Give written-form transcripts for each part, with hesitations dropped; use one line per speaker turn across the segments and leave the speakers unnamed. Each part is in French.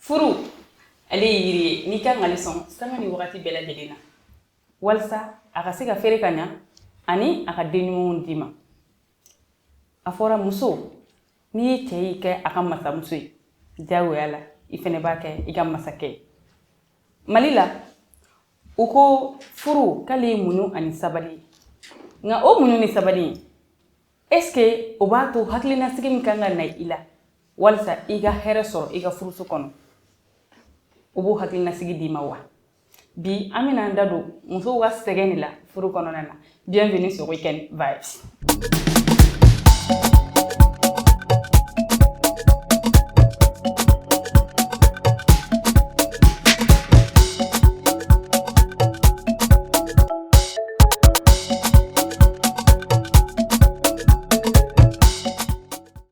furu ale yiri ni kan ngale son sanga ni wakati bela jelena walsa aka se ka fere kanya ani aka denyumun dima afora muso ni tei ke aka masa muso jawo yala ifene ba ke iga masake malila uko furu kali munu ani sabali nga o munu ni sabali eske obato haklina sigim kanga na ila walsa iga heresor iga furu su kono obo haklina sigi dima wa bi amina ndado muso wa segeni la furu kono nana bienvenue sur Weekend Vibes.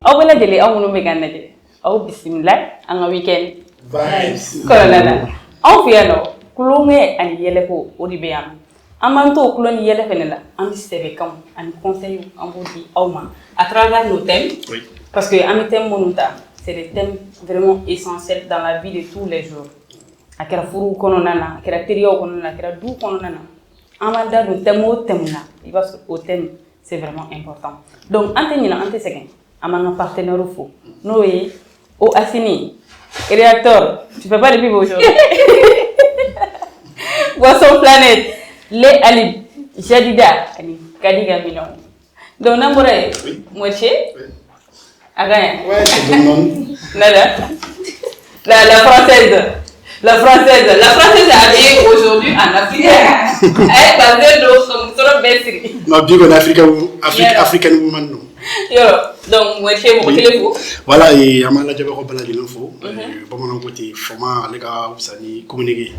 Awala jeli awunu megana je aw bismillah anga Weekend Vibes kolala aw fiano kulonge ani yele ko odibe am amanto kuloni yele fenela am sebe kam an conseil en bodi awma à travers nos thèmes oui. Parce que am thème monuta c'est des thèmes vraiment essentiels dans la vie de tous les jours akera furu kono nana akera teriyo kono nana akera du kono nana amanda do thème o thème na parce que au thème c'est vraiment important donc ante second amanga partenaire au faux noé au Assini réacteur tu peux pas le vivre aujourd'hui Boisson Planète les Alib Jadida ani Kadiga Milon donc namboré moitié agaya
ouais c'est bon
nada la française a vécu aujourd'hui en Afrique elle va faire comme trop bessri
ma bien en African woman non
yo donc moitié mon téléphone
voilà et amala jabe ko bala dina fo bamanan côté format les gars usani communiquer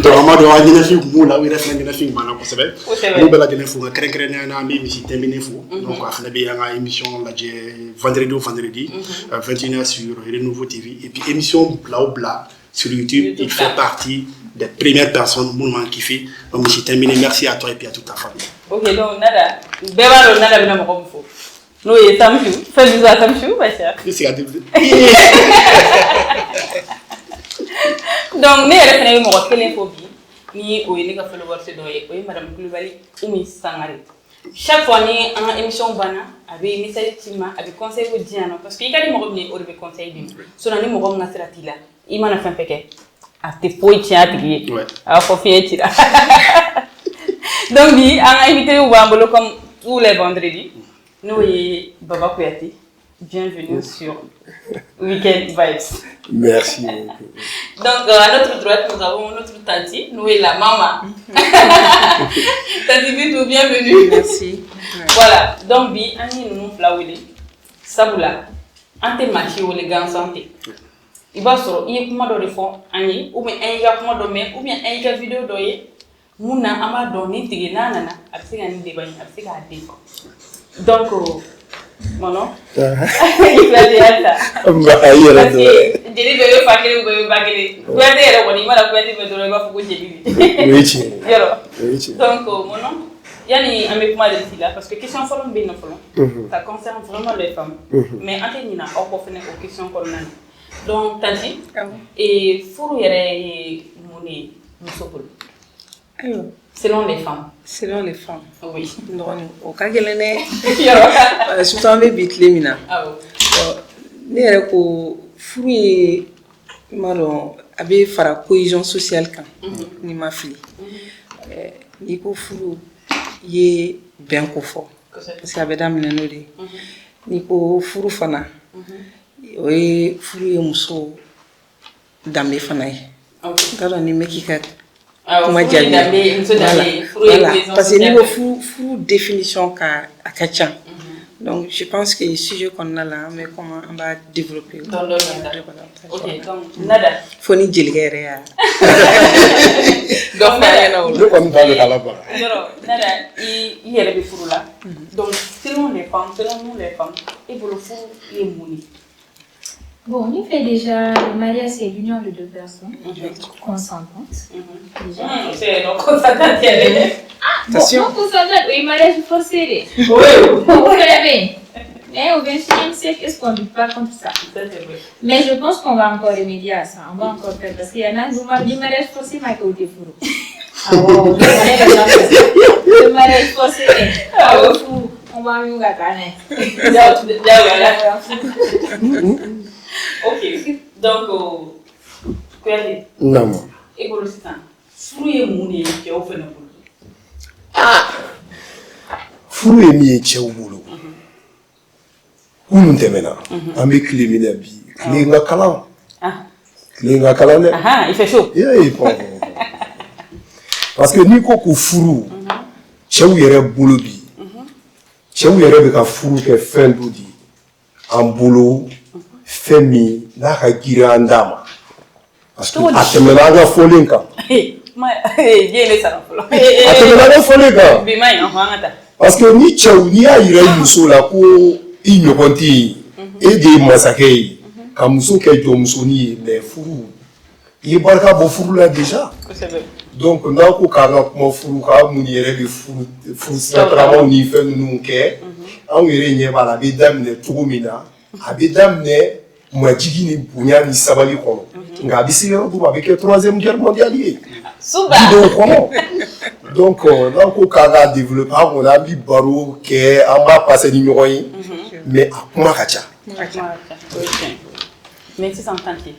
donc amado adina fi mu la wi ref na dina fi mana ko sebe mu bala dina fo nga kren na mi ci terminé fo donc xana bi nga émission la vendredi 21h sur Renouveau TV et puis émission bla sur YouTube il fait partie des premières personnes mouvement qui fait donc je terminé merci à toi et puis à toute ta famille.
OK donc nada bebalo nada bina mo fo no ye Samchou fais bisous à Samchou ma chère donc ne yɛrɛ fana ye mɔgɔ kelen fo bi ni o ye ne ka followers dɔ ye o ye madame Kulibali Oumi Sangare chaque fois ni an ka émission banna a bɛ message ci ma a bɛ conseil ko di yan nɔ parce que i ka di mɔgɔ min ye o de bɛ conseil di ma sinon ni mɔgɔ min ka sira t'i la i mana fɛn fɛn kɛ a tɛ foyi tiɲɛ a tigi ye a b'a fɔ fiɲɛ cira donc bi an ka invité b'an bolo comme tous les vendredis nous et Baba Kouyaté, bienvenue sur Weekend Vibes.
Merci.
Donc à notre droite, nous avons notre Tanti, nous et la maman. Tanti Bitou, bienvenue.
Merci.
Voilà, donc bi ani nous flawele. Sabula, ante machi ou les gars en santé. Il va sur il kuma do fond ani ou bien un gars kuma do mais ou bien un gars vidéo doye. Muna ama doni tige nana absega ni debani absega ade. Donc, mon nom il a dit ça. Je dis que pas donc, mon nom, il y a un peu de là parce que question follow bien ça concerne vraiment les femmes. Mais Antenina, on peut faire une question comme donc, Tanti, et faut y aller monnaie, selon les femmes.
Selon les femmes.
Oui.
Non, au cas surtout en bit lemina.
Ah
oui. Ne ko furu maro abe fara cohésion sociale kan ni ma fille. Ni ko furu ye ben ko fo. Parce que abe damina no de. Ni ko furu fana. Oye furu ye muso dambe fana ye. Ngaro ni mekika kuma jabi voilà parce que niveau fou définition ka akacha donc je pense que si je connais là mais comment on va développer
OK donc nada
foni jilgere ya
donc
donc on va le là-bas
nada il y a des fou là donc selon nous les femmes et pour le fou les mouni.
Bon, on fait déjà, le mariage, c'est l'union de deux personnes consentantes. Déjà.
C'est donc consentante.
Attention. Non, consentante, oui, mariage forcé.
Oui.
Vous savez. Mais au XXIe siècle, est-ce qu'on ne lutte pas contre ça? Mais je pense qu'on va encore remédier à ça. On va encore faire. Parce qu'il y en a, du mariage forcé, ma côté fourreau. Ah bon, le mariage forcé, on va mieux gagner.
Ok, donc, quoi dire?
Non.
Et pour le temps, fruit et mouni, qui est au fait de
furu ye min ye cɛw bolo minnu tɛmɛna an bɛ tile min na bi tile ka kalan tile ka kalan dɛ
il fait chaud
parce que n'i ko ko furu cɛw yɛrɛ bolo bi cɛw yɛrɛ bɛ ka furu kɛ fɛn dɔ di an bolo fɛn min n'a ka girin an da ma parce que a tɛmɛna an ka fɔlen kan a tɛmɛna an ka fɔlen kan parce que ni cɛw n'i y'a yira i muso la ko i ɲɔgɔn tɛ yen e de ye masakɛ ye ka muso kɛ jɔnmusonin ye mais furu i ye barika bɔ furu la déjà donc n'an ko k'an ka kuma furu kan mun yɛrɛ bɛ furu sirataamaw ni fɛn ninnu kɛ anw yɛrɛ ɲɛ b'a la a bɛ daminɛ cogo min na a bɛ daminɛ majigi ni bonya ni sabali kɔnɔ nka a bɛ se yɔrɔ dɔ ma a bɛ kɛ 3e guerre mondiale ye dudenw kɔnɔ donc n'an ko k'an ka développer an kɔni an bɛ baro kɛ an b'a passer ni ɲɔgɔn ye mais a kuma ka ca.
mais sisan tanti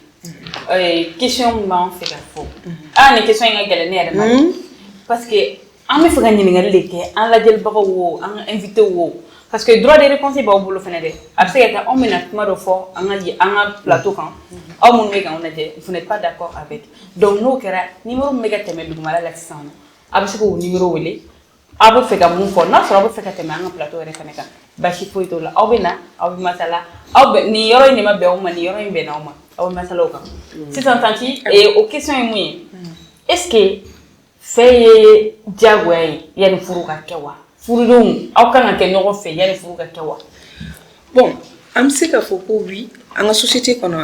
question min b'an fɛ ka fɔ ni question in ka gɛlɛn ne yɛrɛ ma parce que an bɛ fɛ ka ɲininkali de kɛ an lajɛlibagaw wo an ka invité wo parce que droit de réponse b'aw bolo fɛnɛ dɛ a bɛ se ka kɛ anw bɛna kuma dɔ fɔ an ka plateau kan aw minnu bɛ k'anw lajɛ vous n'êtes pas d'accord avec donc n'o kɛra numéro min bɛ ka tɛmɛ dugumala la sisan a bɛ se k'o numéro wele aw bɛ fɛ ka mun fɔ n'a sɔrɔ aw bɛ fɛ ka tɛmɛ an ka plateau yɛrɛ fɛnɛ kan basi foyi t'o la aw bɛ na aw bɛ masala aw bɛ nin yɔrɔ in de ma bɛn aw ma nin yɔrɔ in bɛnna aw ma aw bɛ masala o kan sisan tanti o question ye mun ye est-ce que fɛn ye diyagoya ye yanni furu ka kɛ wa furudenw aw kan ka kɛ ɲɔgɔn fɛ yanni furu ka kɛ wa
bon an bɛ se ka fɔ ko oui an ka société kɔnɔ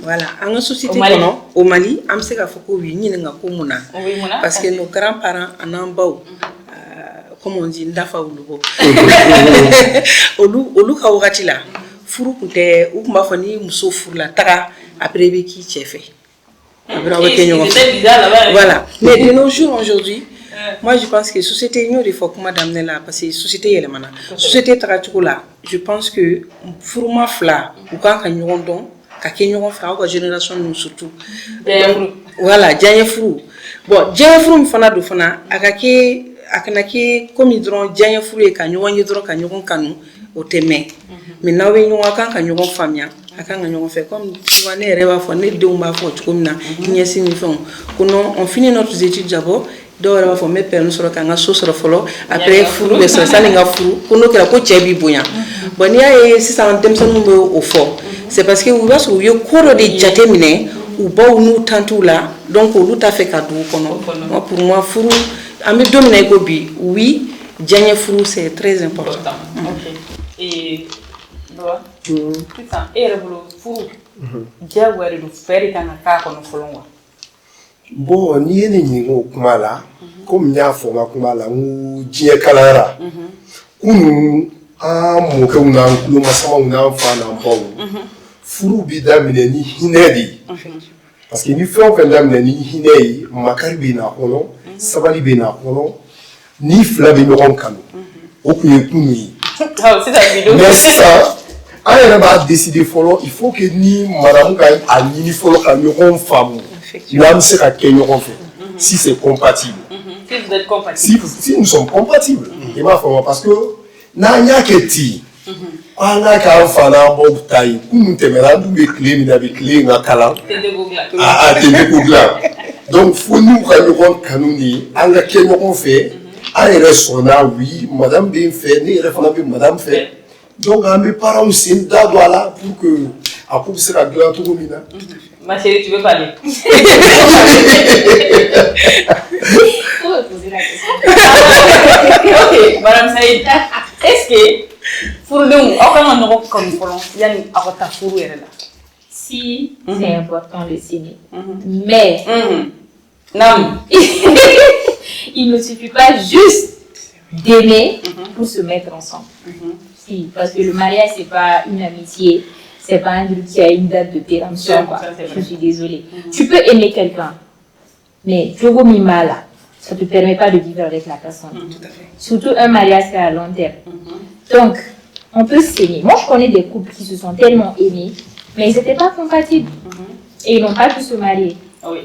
voilà an ka société kɔnɔ au Mali an bɛ se ka fɔ ko oui ɲininka ko mun na parce que nos grands-parents an'an baw comme on dit ndafa olu bɔ olu ka wagati la furu tun tɛ u tun b'a fɔ ni muso furula taga après i bɛ k'i cɛ fɛ après aw bɛ kɛ ɲɔgɔn fɛ voilà mais de nos jours aujourd'hui moi je pense que société n y'o de fɔ kuma daminɛ la parce que société yɛlɛmana société tagacogo la je pense que furuma fila u kan ka ɲɔgɔn dɔn ka kɛ ɲɔgɔn fɛ aw ka génération ninnu surtout voilà diɲɛ furu bon diɲɛ furu min fana don fana a kana kɛ komi dɔrɔn diɲɛ furu ye ka ɲɔgɔn ye dɔrɔn ka ɲɔgɔn kanu o tɛ mɛn mais n'aw bɛ ɲɔgɔn kan ka ɲɔgɔn faamuya a kan ka ɲɔgɔn fɛ comme souvent ne yɛrɛ b'a fɔ ne denw b'a fɔ cogo min na ɲɛsin ni fɛnw ko non on finit notre étude d'abord dɔw yɛrɛ b'a fɔ n bɛ permis sɔrɔ ka n ka so sɔrɔ fɔlɔ après furu bɛ sɔrɔ sani n ka furu ko n'o kɛra ko cɛ b'i bonya bon n'i y'a ye sisan denmisɛnninw bɛ o fɔ c'est parce que u b'a sɔrɔ u ye ko dɔ de jate minɛ u baw n'u tantiw la donc olu t'a fɛ ka don u kɔnɔ moi pour moi furu an bɛ don min na i ko bi oui diɲɛ furu c'est très important.
et sisan e yɛrɛ bolo furu diyagoya de don fɛɛrɛ de kan ka k'a kɔnɔ fɔlɔ wa.
bon n'i ye ne ɲininka o kuma la komi n y'a fɔ n ka kuma la n ko diɲɛ kalayara kunun an mɔkɛw n'an tulomasamaw n'an fa n'an baw furu bɛ daminɛ ni hinɛ de ye parce que ni fɛn o fɛn daminɛ ni hinɛ ye makari bɛ n'a kɔnɔ sabali bɛ n'a kɔnɔ ni fila bɛ ɲɔgɔn kanu o tun ye kunun ye mais sisan an yɛrɛ b'a décider fɔlɔ il faut que ni madamu ka a ɲini fɔlɔ ka ɲɔgɔn faamu n'an bɛ se ka kɛ ɲɔgɔn fɛ si c'est compatible si nous sommes compatibles i b'a faamu parce que n'an y'a kɛ ten an k'a k'an fa n'an baw ta ye kunun tɛmɛna an dun bɛ tile min na bi tile in ka kalan tɛ tɛ ko dilan donc fo n'u ka ɲɔgɔn kanu de an ka kɛ ɲɔgɔn fɛ an yɛrɛ sɔnna oui madame bɛ n fɛ ne yɛrɛ fana bɛ madame fɛ donc an bɛ parents sen da don a la pour que a ko bɛ se ka dilan cogo min na.
Ma chérie, tu veux parler? Ok, Madame Saïd, est-ce que furudenw aw kan ka ɲɔgɔn kanu fɔlɔ yanni aw ka taa furu yɛrɛ la?
Si, c'est important de s'aimer. Mais,
non.
Il ne suffit pas juste d'aimer pour se mettre ensemble. Si, parce que le mariage, c'est pas une amitié, c'est pas un truc qui a une date de péremption, quoi. Je suis désolée. Tu peux aimer quelqu'un, mais Jogo Mimala, ça te permet pas de vivre avec la personne.
Tout à fait.
Surtout un mariage qui est à long terme. Donc, on peut s'aimer. Moi, je connais des couples qui se sont tellement aimés, mais ils n'étaient pas compatibles. Et ils n'ont pas pu se marier.
Oui.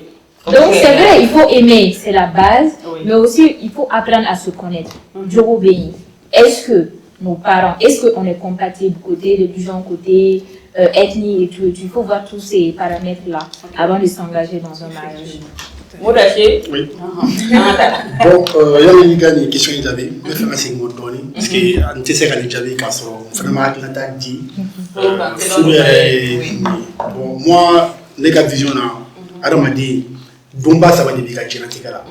Donc, c'est vrai, il faut aimer, c'est la base,
Oui.
mais aussi, il faut apprendre à se connaître. Jogo Béni, est-ce que nos parents, est-ce qu'on est compatible côté religion, côté ethnie et tout? Il faut voir tous ces paramètres-là avant de s'engager dans un mariage.
Modaché.
Oui.
Ah,
Bon, il y a une question qui avait, je vais faire un signe de donner, parce que on ne sait pas si j'avais qu'à ce vraiment la tête dit. Bon, moi, les gars vision là, alors m'a dit, Dumba ça va dire que tu n'as pas là.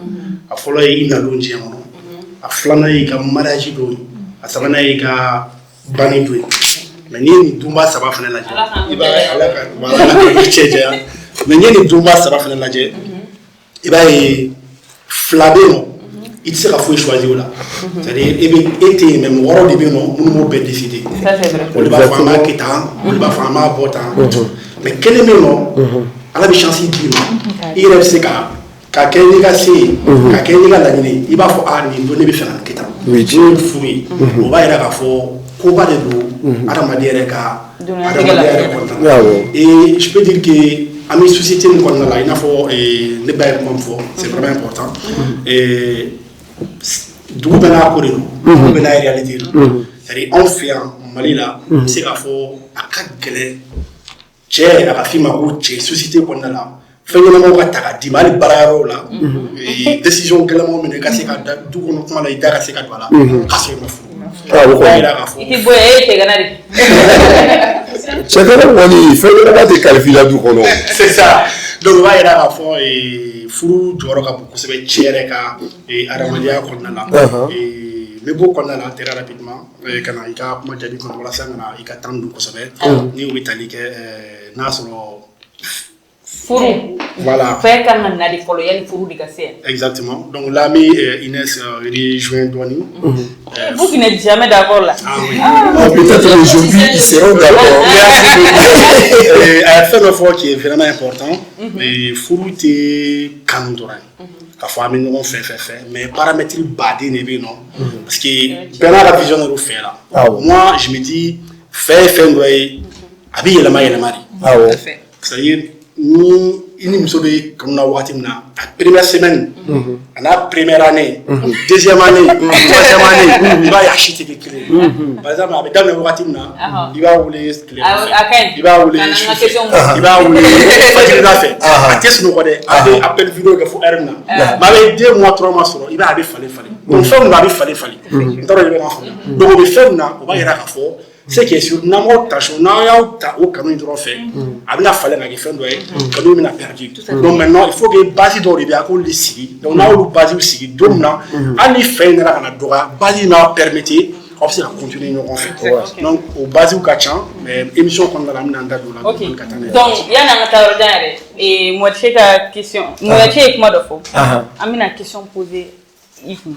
A follow il n'a l'on dit non. A flana il a mariage d'eau, a savana il a banni d'eau. Mais ni Dumba ça va faire la joie. Il va aller à la mais ni Dumba ça va faire la joie. Il va flabé non. Il sera fouillé choisir là. C'est-à-dire il était même waro de bien non, nous nous peut décider.
ça c'est vrai.
On va faire un quitant, on va faire un botan. Mais quel est le nom? Ala bi chance di ma i yɛrɛ bɛ se ka kɛ n'i ka se ye ka kɛ n'i ka laɲini i b'a fɔ nin don ne bɛ fɛ ka kɛ tan o ye furu ye o b'a yira k'a fɔ koba de don adamaden yɛrɛ ka adamadenya yɛrɛ kɔnɔna la et je peux dire que an bɛ société min kɔnɔna la i n'a fɔ ne ba ye kuma min fɔ c'est vraiment important dugu bɛɛ n'a ko de don dugu bɛɛ n'a réalité don c'est-à-dire anw fɛ yan Mali la n bɛ se k'a fɔ a ka gɛlɛn cɛ a ka f'i ma ko cɛ société kɔnɔna la fɛn ɲɛnamaw ka ta ka d'i ma hali baarayɔrɔw la décision gɛlɛnmaw minɛ ka se ka da du kɔnɔ kuma la i da ka se ka don a la k'a sɔrɔ i ma furu o b'a yira k'a fɔ
I tɛ bɔ yen e tɛ gana de.
Cɛ kana kɔni fɛn ɲɛnama tɛ kalifa i la du kɔnɔ.
c'est ça donc o b'a yira k'a fɔ furu jɔyɔrɔ ka bon kosɛbɛ cɛ yɛrɛ ka adamadenya kɔnɔna la n bɛ bɔ kɔnɔna la très rapidement ka na i ka kuma jaabi kɔnɔ walasa ka na i ka temps dun kosɛbɛ ni o bɛ tali kɛ n'a sɔrɔ
Furu.
Voilà.
Fɛn kan ka na de fɔlɔ yanni furu de ka se yan.
Exactement. Donc là, Inès rejoint Douani.
Vous qui n'êtes jamais d'accord là.
Ah oui.
Peut-être aujourd'hui, ils seront d'accord.
Elle a fait un effort qui est vraiment important. Mais Fourouté Kanoudoran. Parfois, nous on fait. Mais paramètres badés n'est pas non. Parce que Bernard la vision de nous fait là. Moi, je me dis, fait, habille la maille et la mari.
Ah ouais.
C'est-à-dire, ni muso bɛ kanu na waati min na a première semaine a n'a première année deuxième année troisième année i b'a ye a si tɛ kɛ kelen ye par exemple a bɛ daminɛ waati min na i b'a wele tile fɛ i b'a wele su fɛ i b'a wele fajirida fɛ a tɛ sunɔgɔ dɛ a bɛ appel vidéo kɛ fo heure min na mais a bɛ 2 mois 3 mois sɔrɔ i b'a ye a bɛ falen donc fɛn min na a bɛ falen n t'a dɔn i bɛ n'a faamuya donc o bɛ fɛn min na o b'a yira k'a fɔ c'est que sur n'amour tâchons n'a ta au canon de fait avec la fallait la guerre doit canon n'a perdu donc maintenant il faut que base d'or bien qu'on les signe donc n'a ou base aussi donc là à fait n'a la droit base n'a permettre aussi à continuer nos en fait donc au base ou kachan mais émission qu'on a la mina ndado la
donc il y a un interrogatoire et moi je ta question moi je comment de faux amina question posée ici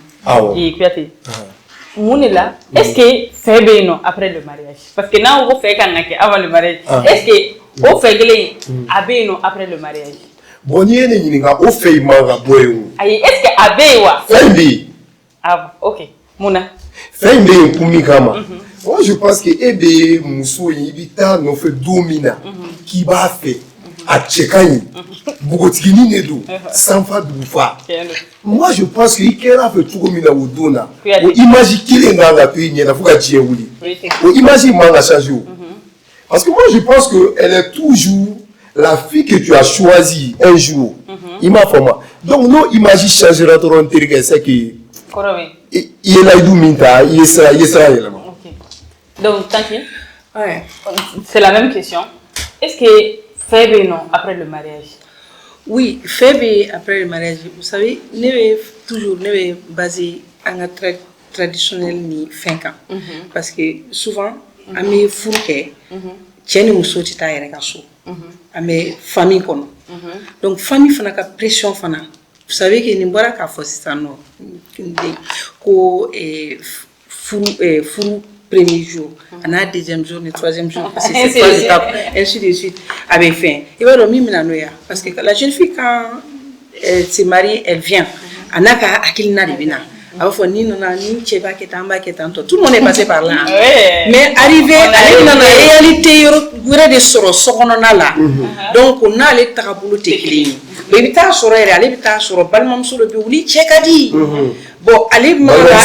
et puis Mounela, est-ce que c'est bien après le mariage? Parce que là, on fait avant le mariage. Est-ce que on fait bien après le mariage?
Bon, il y a une on fait manga boy.
Est-ce que abewa?
Fendi.
Ah, ok. Mouna.
Fendi pour Mikama. Moi, je pense que Ebe Mousso Ibita nous fait domina qui va faire. À Tchekani, Bogotini Nedo, Sanfa Doufa. Moi, je pense qu'il y a fait tout comme il a eu Dona. Imagine qu'il est dans la pays, il y a un Djéouli. Imagine Manga Sajou. Parce que moi, je pense qu'elle est toujours la fille que tu as choisie un jour. Il m'a fait moi. Donc, non, imagine changer ton intérêt, c'est que. Il est là, il sera élément.
Donc, tranquille.
Ouais.
C'est la même question. Est-ce que Faible non après le mariage?
Oui, faible après le mariage. Vous savez, nous sommes toujours basé en traditionnel ni 5 ans. Parce que souvent, à mes fourquets, tiens nous sorti ta érection. À mes familles qu'on. Donc famille fana ka pression fana. Vous savez que nous boira ka force ça non. Ko furu premier jour, on a deuxième jour, le troisième jour, parce que c'est trois étapes, ainsi de suite, avec fin. Il va dormir Milanoya, parce que la jeune fille, quand elle se marie, elle vient. On a qu'à Akilina de Bina. Alors, il faut ni non, ni Tcheba, qui est en bas, qui est en bas. Tout le monde est passé par là. Mais arrivé, dans la réalité, il y a des sorts, là. Donc, on a les taraboulots techniques. Mais il y a des sorts, il y a des sorts, balmam sur le bureau, Tchekadi. Bon, allez, voilà,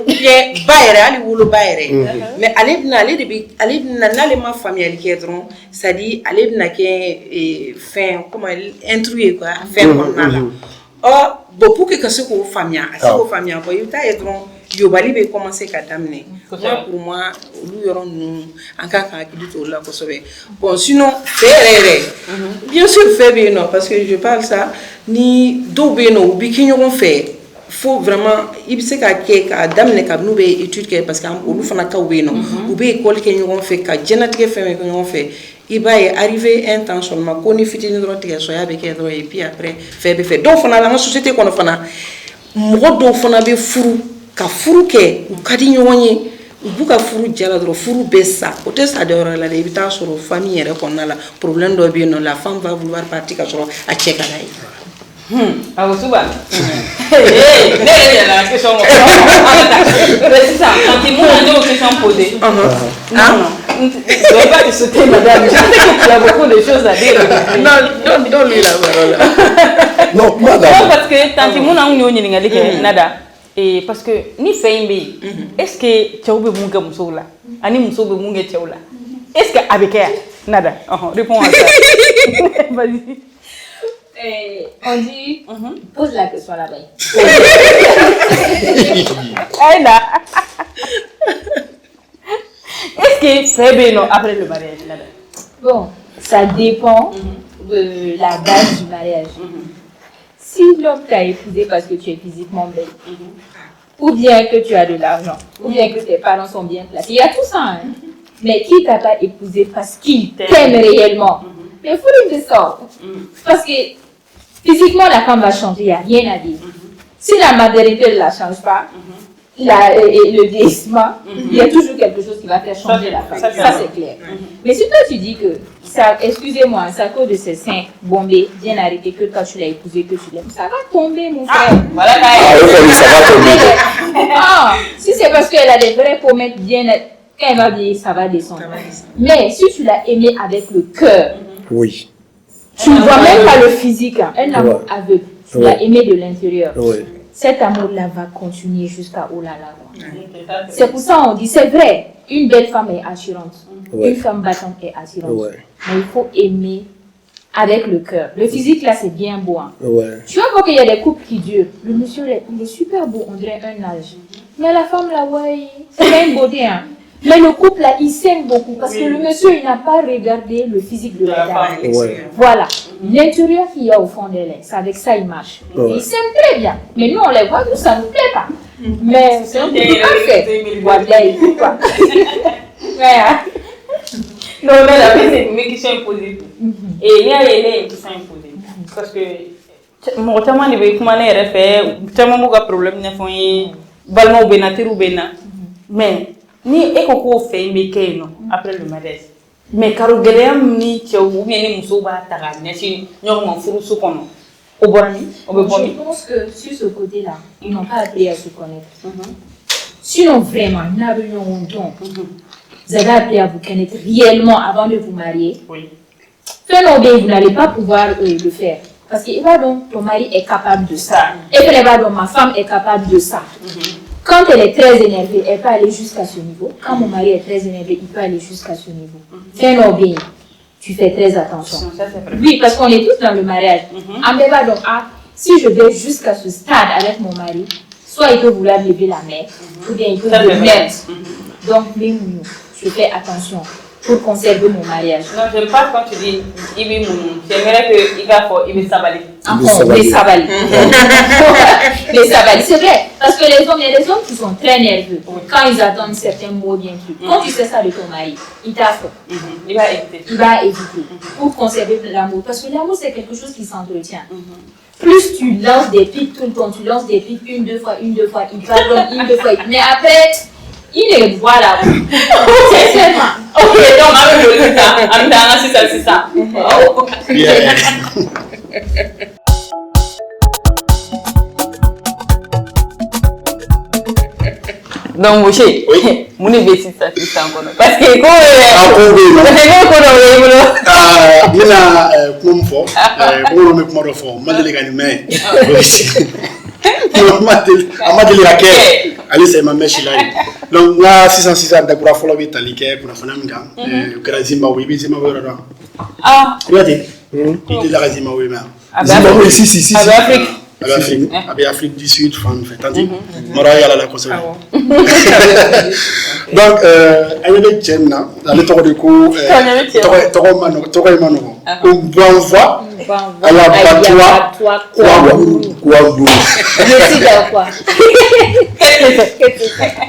il y a Bayer, allez, ou le Bayer. Mais allez, ma famille, qui est drôle, c'est-à-dire, allez, fin, comment introduire, quoi, fin, comme là. Or, pour que ce soit famille, il y a commencé à t'amener. Pour moi, nous aurons un cas qui là. Bon, sinon, bien sûr, faire non, parce que je parle ça, ni d'obéno, ou bikinyon fait. Faut vraiment, il sait qu'à d'amener qu'à nous études parce qu'on nous fait un cas ou école qui nous fait, qu'à génétique fait, fait. Il va arriver un temps seulement qu'on est fini de rentrer sur avec et puis après faire. Donc on a la société qu'on a fait na modo on a be furu ka furu ke ou kadi nyonye ou buka furu jala dro furu bessa côté ça de la l'évitation sur famille et qu'on a la problème de bien la femme va vouloir partir sur à checker là.
Ah vous souvent. La question. C'est ça. Quand il m'a dit question posée. Non. Je ne vais pas te sauter, madame. Je sais qu'il y a beaucoup de choses à dire.
Non, donne-lui la parole.
Non, madame.
Non, parce que tant que mon ami n'y a pas nada. Et parce que ni fait un bé. Est-ce que tu as oublié mon gars Moussoula? Ani Moussoula mon gars Tchaoula. Est-ce que avec elle nada? Réponds à ça. Vas-y.
On dit, pose la question là-bas.
Elle là. Est-ce que c'est bien après le mariage là-bas?
Bon, ça dépend de la base du mariage. Si l'homme t'a épousé parce que tu es physiquement belle, ou bien que tu as de l'argent, ou bien que tes parents sont bien placés, il y a tout ça. Hein? Mais qui t'a pas épousé parce qu'il t'aime réellement? Mais il faut lui dire ça. Parce que physiquement, la femme va changer, il n'y a rien à dire. Si la maternité ne la change pas, le vieillissement, il y a toujours quelque chose qui va faire changer la femme. Ça, c'est clair. Mais si toi, tu dis que, excusez-moi, c'est à cause de ces seins bombés, bien arrêtés, que quand tu l'as épousé, que tu l'aimes, ça va tomber, mon frère.
Voilà,
ça va tomber.
Si c'est parce qu'elle a des vraies pommettes bien, quand elle va vieillir, ça va descendre. Mais si tu l'as aimé avec le cœur,
oui.
Tu ne vois même pas le physique, un amour aveugle. Tu l'as aimé de l'intérieur. Cet amour-là va continuer jusqu'à oh là là. C'est pour ça qu'on dit, c'est vrai, une belle femme est attirante. Une femme battante est attirante. Mais il faut aimer avec le cœur. Le physique, là, c'est bien beau. Hein. Tu vas voir qu'il y a des couples qui durent. Le monsieur, il est super beau, on dirait un âge. Mais la femme, là, ouais, c'est pas une beauté. Hein. Mais le couple là, il s'aime beaucoup parce que le monsieur, il n'a pas regardé le physique de la dame. Voilà. L'intérieur qu'il y a au fond d'elle, c'est avec ça il marche. Il s'aime très bien. Mais nous, on les voit, nous, ça ne nous plaît pas. Mais c'est un peu parfait. Voilà, il ne pas.
Non, mais la c'est une question imposée. Et il y a une question imposée. Parce que, moi, je me comment elle fait, je me problème, mais ni ekoko fait mais non après le mariage mais karo geleam ni tchew bien ni muso ba taga nesi ñormo furu su kono au borani au bomi.
Je pense que sur ce côté-là ils n'ont pas appris à se connaître. Sinon vraiment vous avez appris à vous connaître réellement avant de vous marier. Fais-le bien, vous n'allez pas pouvoir le faire parce que ton mari est capable de ça et que ma femme est capable de ça. Quand elle est très énervée, elle peut aller jusqu'à ce niveau. Quand mon mari est très énervé, il peut aller jusqu'à ce niveau. Fais-le bien. Tu fais très attention. Oui, parce qu'on est tous dans le mariage. Donc, si je vais jusqu'à ce stade avec mon mari, soit il peut vouloir lever la main, ou bien il peut me mettre. Donc, je fais attention pour conserver mon mariage.
Non, je n'aime pas quand tu dis Ibi Mounou. J'aimerais que Ibi Sabali.
Les Sabali. Les Sabali, c'est vrai. Parce que les hommes, il y a des hommes qui sont très nerveux. Quand ils attendent certains mots bien plus. Quand tu sais ça de ton mari, il t'a fait.
Il va éviter.
Il va éviter. Pour conserver l'amour. Parce que l'amour, c'est quelque chose qui s'entretient. Plus tu lances des pics tout le temps, tu lances des pics une, deux fois, il pardonne, une, deux fois. Mais après, Il est voilà. Sincèrement.
Ok, donc on va c'est ça.
Yeah.
Donc, monsieur,
oui.
Mon événement, c'est encore. Parce que quoi,
allez c'est ma mèche là donc là 606 d'accord follow bi talike kuna fana minga kera Zimbabwe bi Zimbabwe là
ah
regardez il est la Zimbabwe mais
Zimbabwe si
Afrique du Sud fait tandis mara yala la conseil donc ayebe jenna la to de ko to mano on voit à la battoir quoi
Je suis d'accord.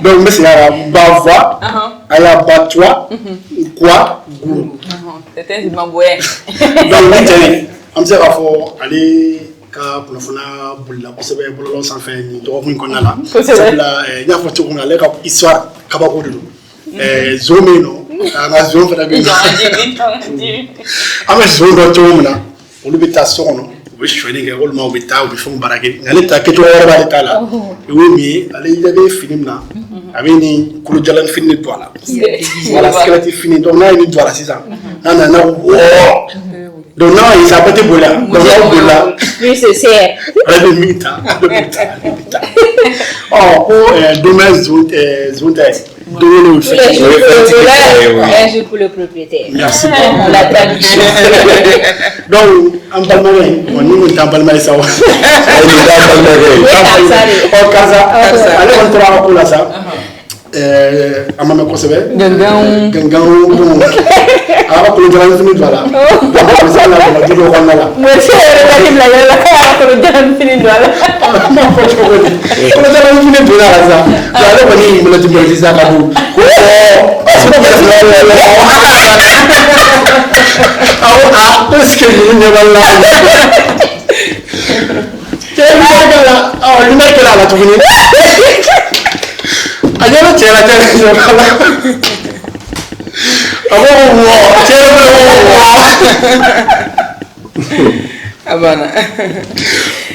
donc mais c'est à bava à la battoir quoi
c'est un Zimbabwe
donc maintenant on sait pas faut aller ka pour fona bulla ko sebe bolon sans fin ni to ko ko nala la nya fa to ko nala ka histoire ka ba ko do zome no na zone fa da bi ama zone do to muna olu bi ta so no we shwani ke ol ma bi ta bi fon barake ngale ta ke to wala ba ta la we mi ale yabe film na ameni kulu jalan fini to ala wala skeleti fini donc na ni to ala sisa na donc non il s'appelle Bola donc Bola
Oui c'est serre
le mita oh pour domaine zone donner
un jour pour le propriétaire.
Merci
On l'a traduit.
donc en palmarès on nous en palmarès ça oh casa allez on travaille pour là ça amama kosebe gangan aba ko jalan fini dwala ko sala ko dido ko nala
mo chere la dim la la ko jalan fini dwala
ma ko ko jalan fini dwala sa dwala ko ni mo la dimbe visa ka bu ko aso ko ko ske ni ne wala ni me kala la to ni aja cera
Abana.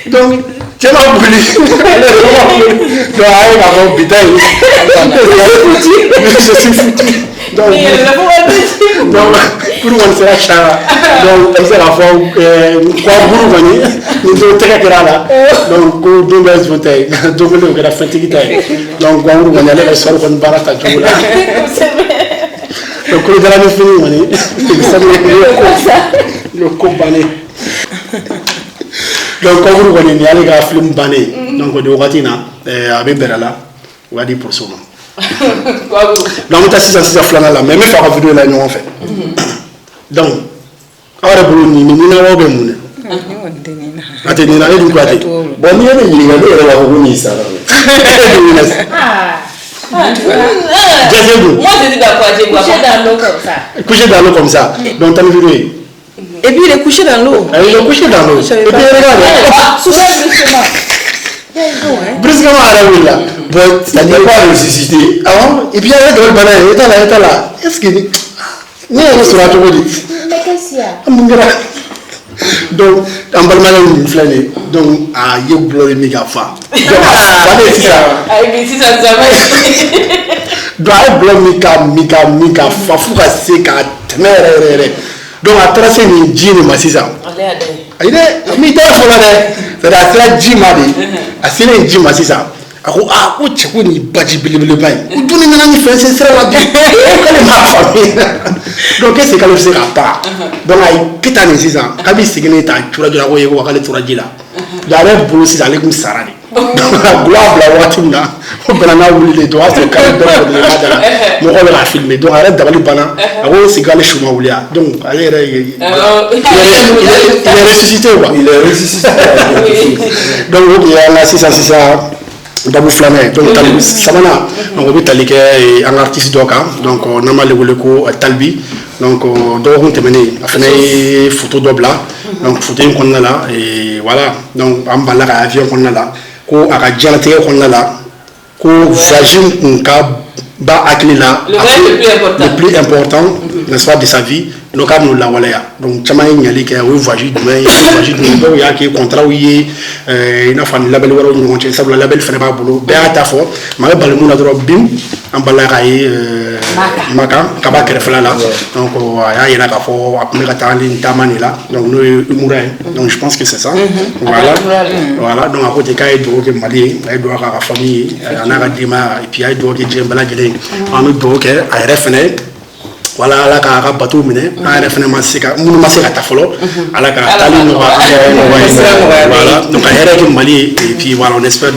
Donc, tu vas bouler. Tu vas aller à bitaille. Je suis foutu. Donc, pour moi, c'est la chara. Donc, c'est la fois quoi bourou vani, nous devons très là. Donc, deux belles bouteilles. Donc, le gars fatigué. Donc, quoi bourou vani, aller sur une barre à tout là. Donc, le gars fini vani. Le combané. Donc, quand vous voyez, il y a les gars film banné. Donc, de Watina, avec Berala, on va dire pour ça. Donc, on a 606 flans là, mais il faut avoir vidéo là, nous en fait. Donc, on va vous dire, nous n'avons pas de Atenina, et du quoi? Bon, il y a des gens qui ont ça.
Moi, je dis d'accord,
Coucher dans l'eau comme ça.
Coucher dans l'eau comme ça. Donc, tu as vu.
Et puis il est couché dans l'eau.
Il est couché dans l'eau. Et puis regarde.
Souvent, justement.
Brusquement à la ville là. Bon, c'est-à-dire pas ressuscité. Ah, et puis avec le banane, il est là. Est-ce que ni on sera tout dit.
Mais qu'est-ce qu'il y a?
Donc, en balmain une flânée. Donc, à Yoblo et Migafa. Donc, c'est ça.
avec 600 jamais.
Donc, à Yoblo Mika, Fafouka Seka, Tmere. Donc, à tracer une jean, ma sisa. Il est, mi téléphone là, c'est à faire Jimadi. À signer une Jim, ma sisa. Ako chako ni baji bilibili bai. Utuni nana ni fense sera la bi. Kale ma famille. Donc c'est quand c'est pas. Donc ay kita ni sisa. Kabi sigine ta chura jura ko yego wakale tura jila. Dare bulu sisa lekum sarani. Donc la gloire la watina. O banana wuli les doigts c'est quand donc de la dala. Mo ko la filmer. Donc arrête d'abali bana. Ako sigale chuma wulia. Donc allez il est ressuscité quoi. Il est ressuscité. Donc il y a la 606 Babou Flamé, donc Samana, on va talike un artiste d'Oka, donc on a mal le coup Talbi, donc on doit terminer, à faire photo double là, donc photo qu'on a là, et voilà, donc en bas là, avion qu'on a là, qu'on a déjà qu'on a là, qu'on voyage qu'on a ba akilila
le
plus important n'est-ce pas de sa vie donc comme nous la walaya donc chama nyali ke o voyage du ya ke contrat oui ina fan label waro ñu ngi sabla label fene ba bulu be ata fo ma ba le muna dro bim en bala kay maka kaba kere fala la donc ya yana ka fo apne ka tali tamani la donc nous mouray donc je pense que c'est ça voilà donc à côté kay do ke mali ay do ka famille ana ka dima et puis ay do ke jembala gele en do ke ay refene voilà ala ka bateau mine ay refene masika munu masika ta folo ala ka tali no voilà donc ay rek mali et puis voilà on espère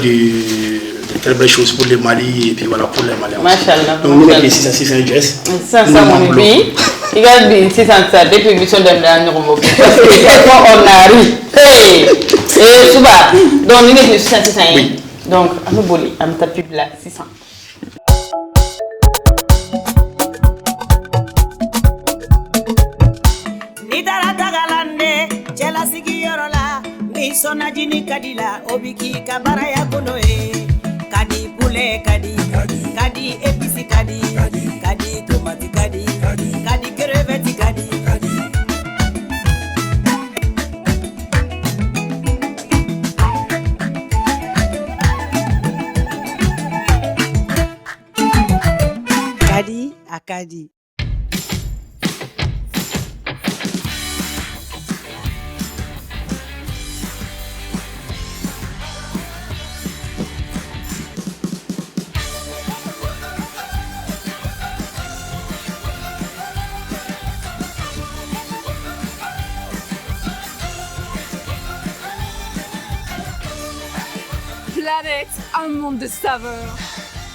très belles choses pour le Mali et puis voilà pour les Maliens.
Machallah.
Donc nous sommes 600 Jess.
500 mon pays. Il y a des 600 depuis mission de la Normandie. Parce que on arrive. Hey. Et souvent donc nous sommes 600. Donc à nous voler à nous taper là 600.
Jela sigiyorola ni sona jini kadila obiki kabara ya konoe kadi pule kadi episi kadi tomati kadi crevette kadi akadi
Planète, un monde de saveurs.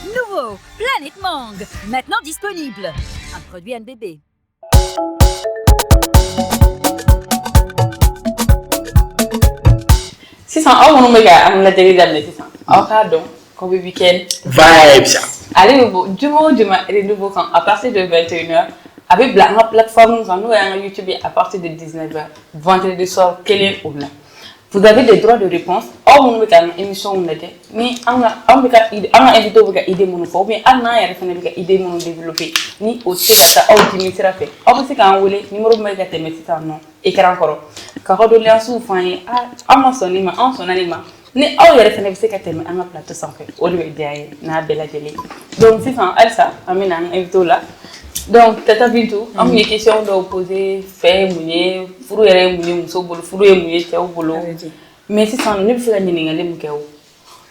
Nouveau, Planète Mangue, maintenant disponible. Un produit NBB.
Si ça, on nous met à la télé d'amener 600. Donc, comme le week-end.
Vibes.
Allez, du nouveau camp à partir de 21h. Avec la plateforme, nous avons YouTube à partir de 19h. Vendredi soir, quel est le vous avez des droits de réponse. On nous met à une émission où on était. Mais on a invité à aider mon enfant. Mais on a aider mon développer. Ni au théâtre, au diminuer fait. On sait qu'on voulait numéro de méga témétique non. Écran encore. Car on doit sous fin. On son anima, on son anima. Ni au y a fait que t'aimes un plateau sans fait. Au lieu derrière, na belle télé. Donc si ça, elle ça, amène un invité là. Donc, tata Bintou, on a une question d'opposer, faire mouiller, fouiller mouiller, muso bolo, fouiller mouiller, faire bolo. Mais si ça ne fait pas de n'importe quel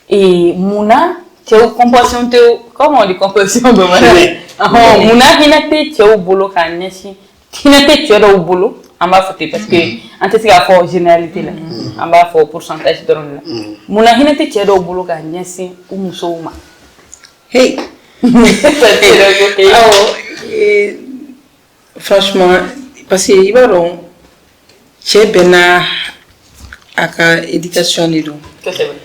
et mouna, tu as compassion, comment on dit compassion de moi? Mouna, il n'a pas tu as au bolo quand nesi, il n'a pas tu as au bolo, on va foutre parce que en fait c'est à fort généralité là, on va fort pourcentage de là. Mouna, il n'a pas tu as au bolo quand nesi ou muso ma.
Hey. Et franchement, parce que il va donc, j'ai bena aka éducation ni do.
Que c'est vrai.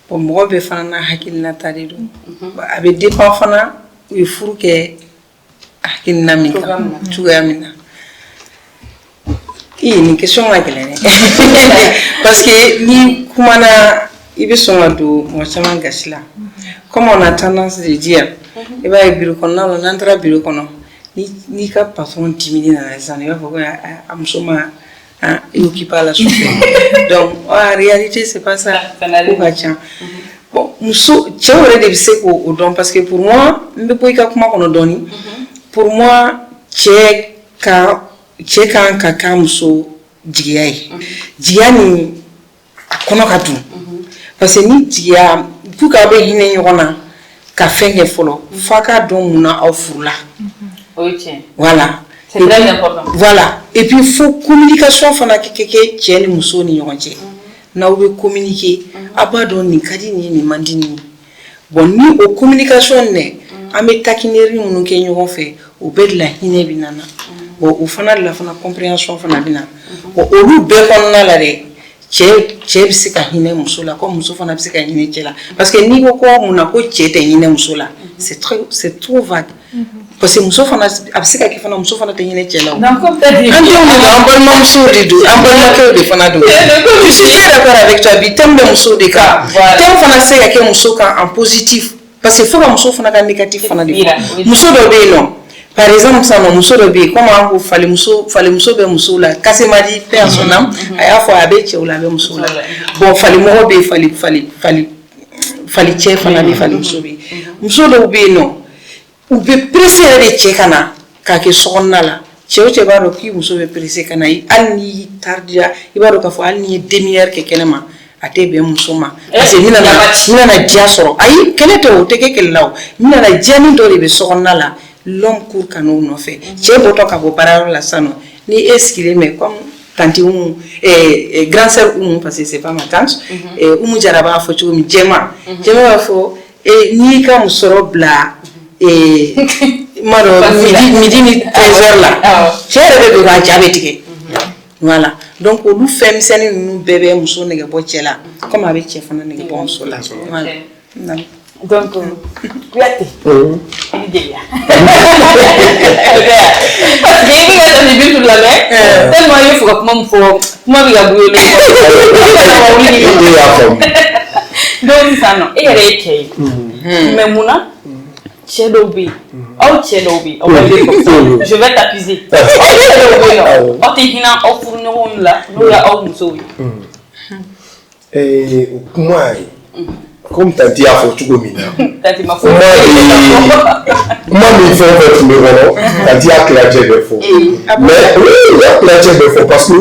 Pour moi, be fana hakil na tari do. Avec des enfants, il faut que hakil na mika, tu amina. Il ni question à quelle parce que ni kumana ibe songa do mo chama gasila. Comme on a tendance de dire, il va y bureau qu'on a, on entre à bureau qu'on a. Ni ka patron diminué dans les années, il va falloir amsoma occuper la souffrance. Donc en réalité c'est pas ça. Bon, muso, tu aurais des biseaux au don parce que pour moi, me peux pas comment on donne. Pour moi, check quand kaka muso diai, diani kono katu. Parce que ni dia pour qu'abe hine yona ka fenge folo, faka don muna au furla.
Oui, tiens.
Voilà.
C'est très important.
Voilà. Et puis, il faut communication. Il faut que tu aies une mousson. Na ube communiquer. Abadon ni kadi ni mandini. Bon, ni au communication ne. Ame takineri mounou ke nyon fait. Ou bed la hine binana. Bon, ou fana la fana compréhension fana binana. Bon, ou lou bekon na la re. Tche bisika hine mousso la. Comme mousso fana bisika hine tche la. Parce que ni ko mouna ko tche te hine mousso la. C'est trop vague. Parce que mousso fana bisika ki fana mousso fana te hine tche la.
Donc, comme tu as dit.
Un mousso de dou. Un bon de fana dou. Je suis très d'accord avec toi. Bi t'aimes le mousso de ka. T'aimes fana se yake mousso ka en positif. parce que faut que muso fana ka négatif fana de muso do be non par exemple ça muso do be comme on fallait muso be muso la kasemadi personnel aya fo abe che ula be muso la bon fallait mo be fallait che fana be fallait muso do be non ou be pressé de che kana ka ke sonna la che baro ki muso be pressé kana ani tardia ibaro ka fo ani demi-heure ke kenema ate be musoma parce que mina na dia soro ayi kele to te ke kelaw mina na dia ni do be sonna la l'homme court kanu no fait che boto ka bo paralo la sano ni esquile mais comme tanti grand sœur parce que c'est pas ma tante jaraba fo chu mi jema fo ni ka musoro bla maro midi ni 13h là chere be ga diabétique voilà donc lu femme seni nu bébé muso ne ga bo chela comme avec chef na ne ga bo muso la voilà
donc kuyate idea parce que il y a des bijoux là tellement il faut que moi biga buelo donc ça non et réké mais mona chedobi je vais t'accuser o te hina o furno la no la o muso
kuma comme tanti a fo chugo mina
tanti ma fo
moi mi fo fait me voilà tanti a claqué de fo mais oui il a claqué de fo parce que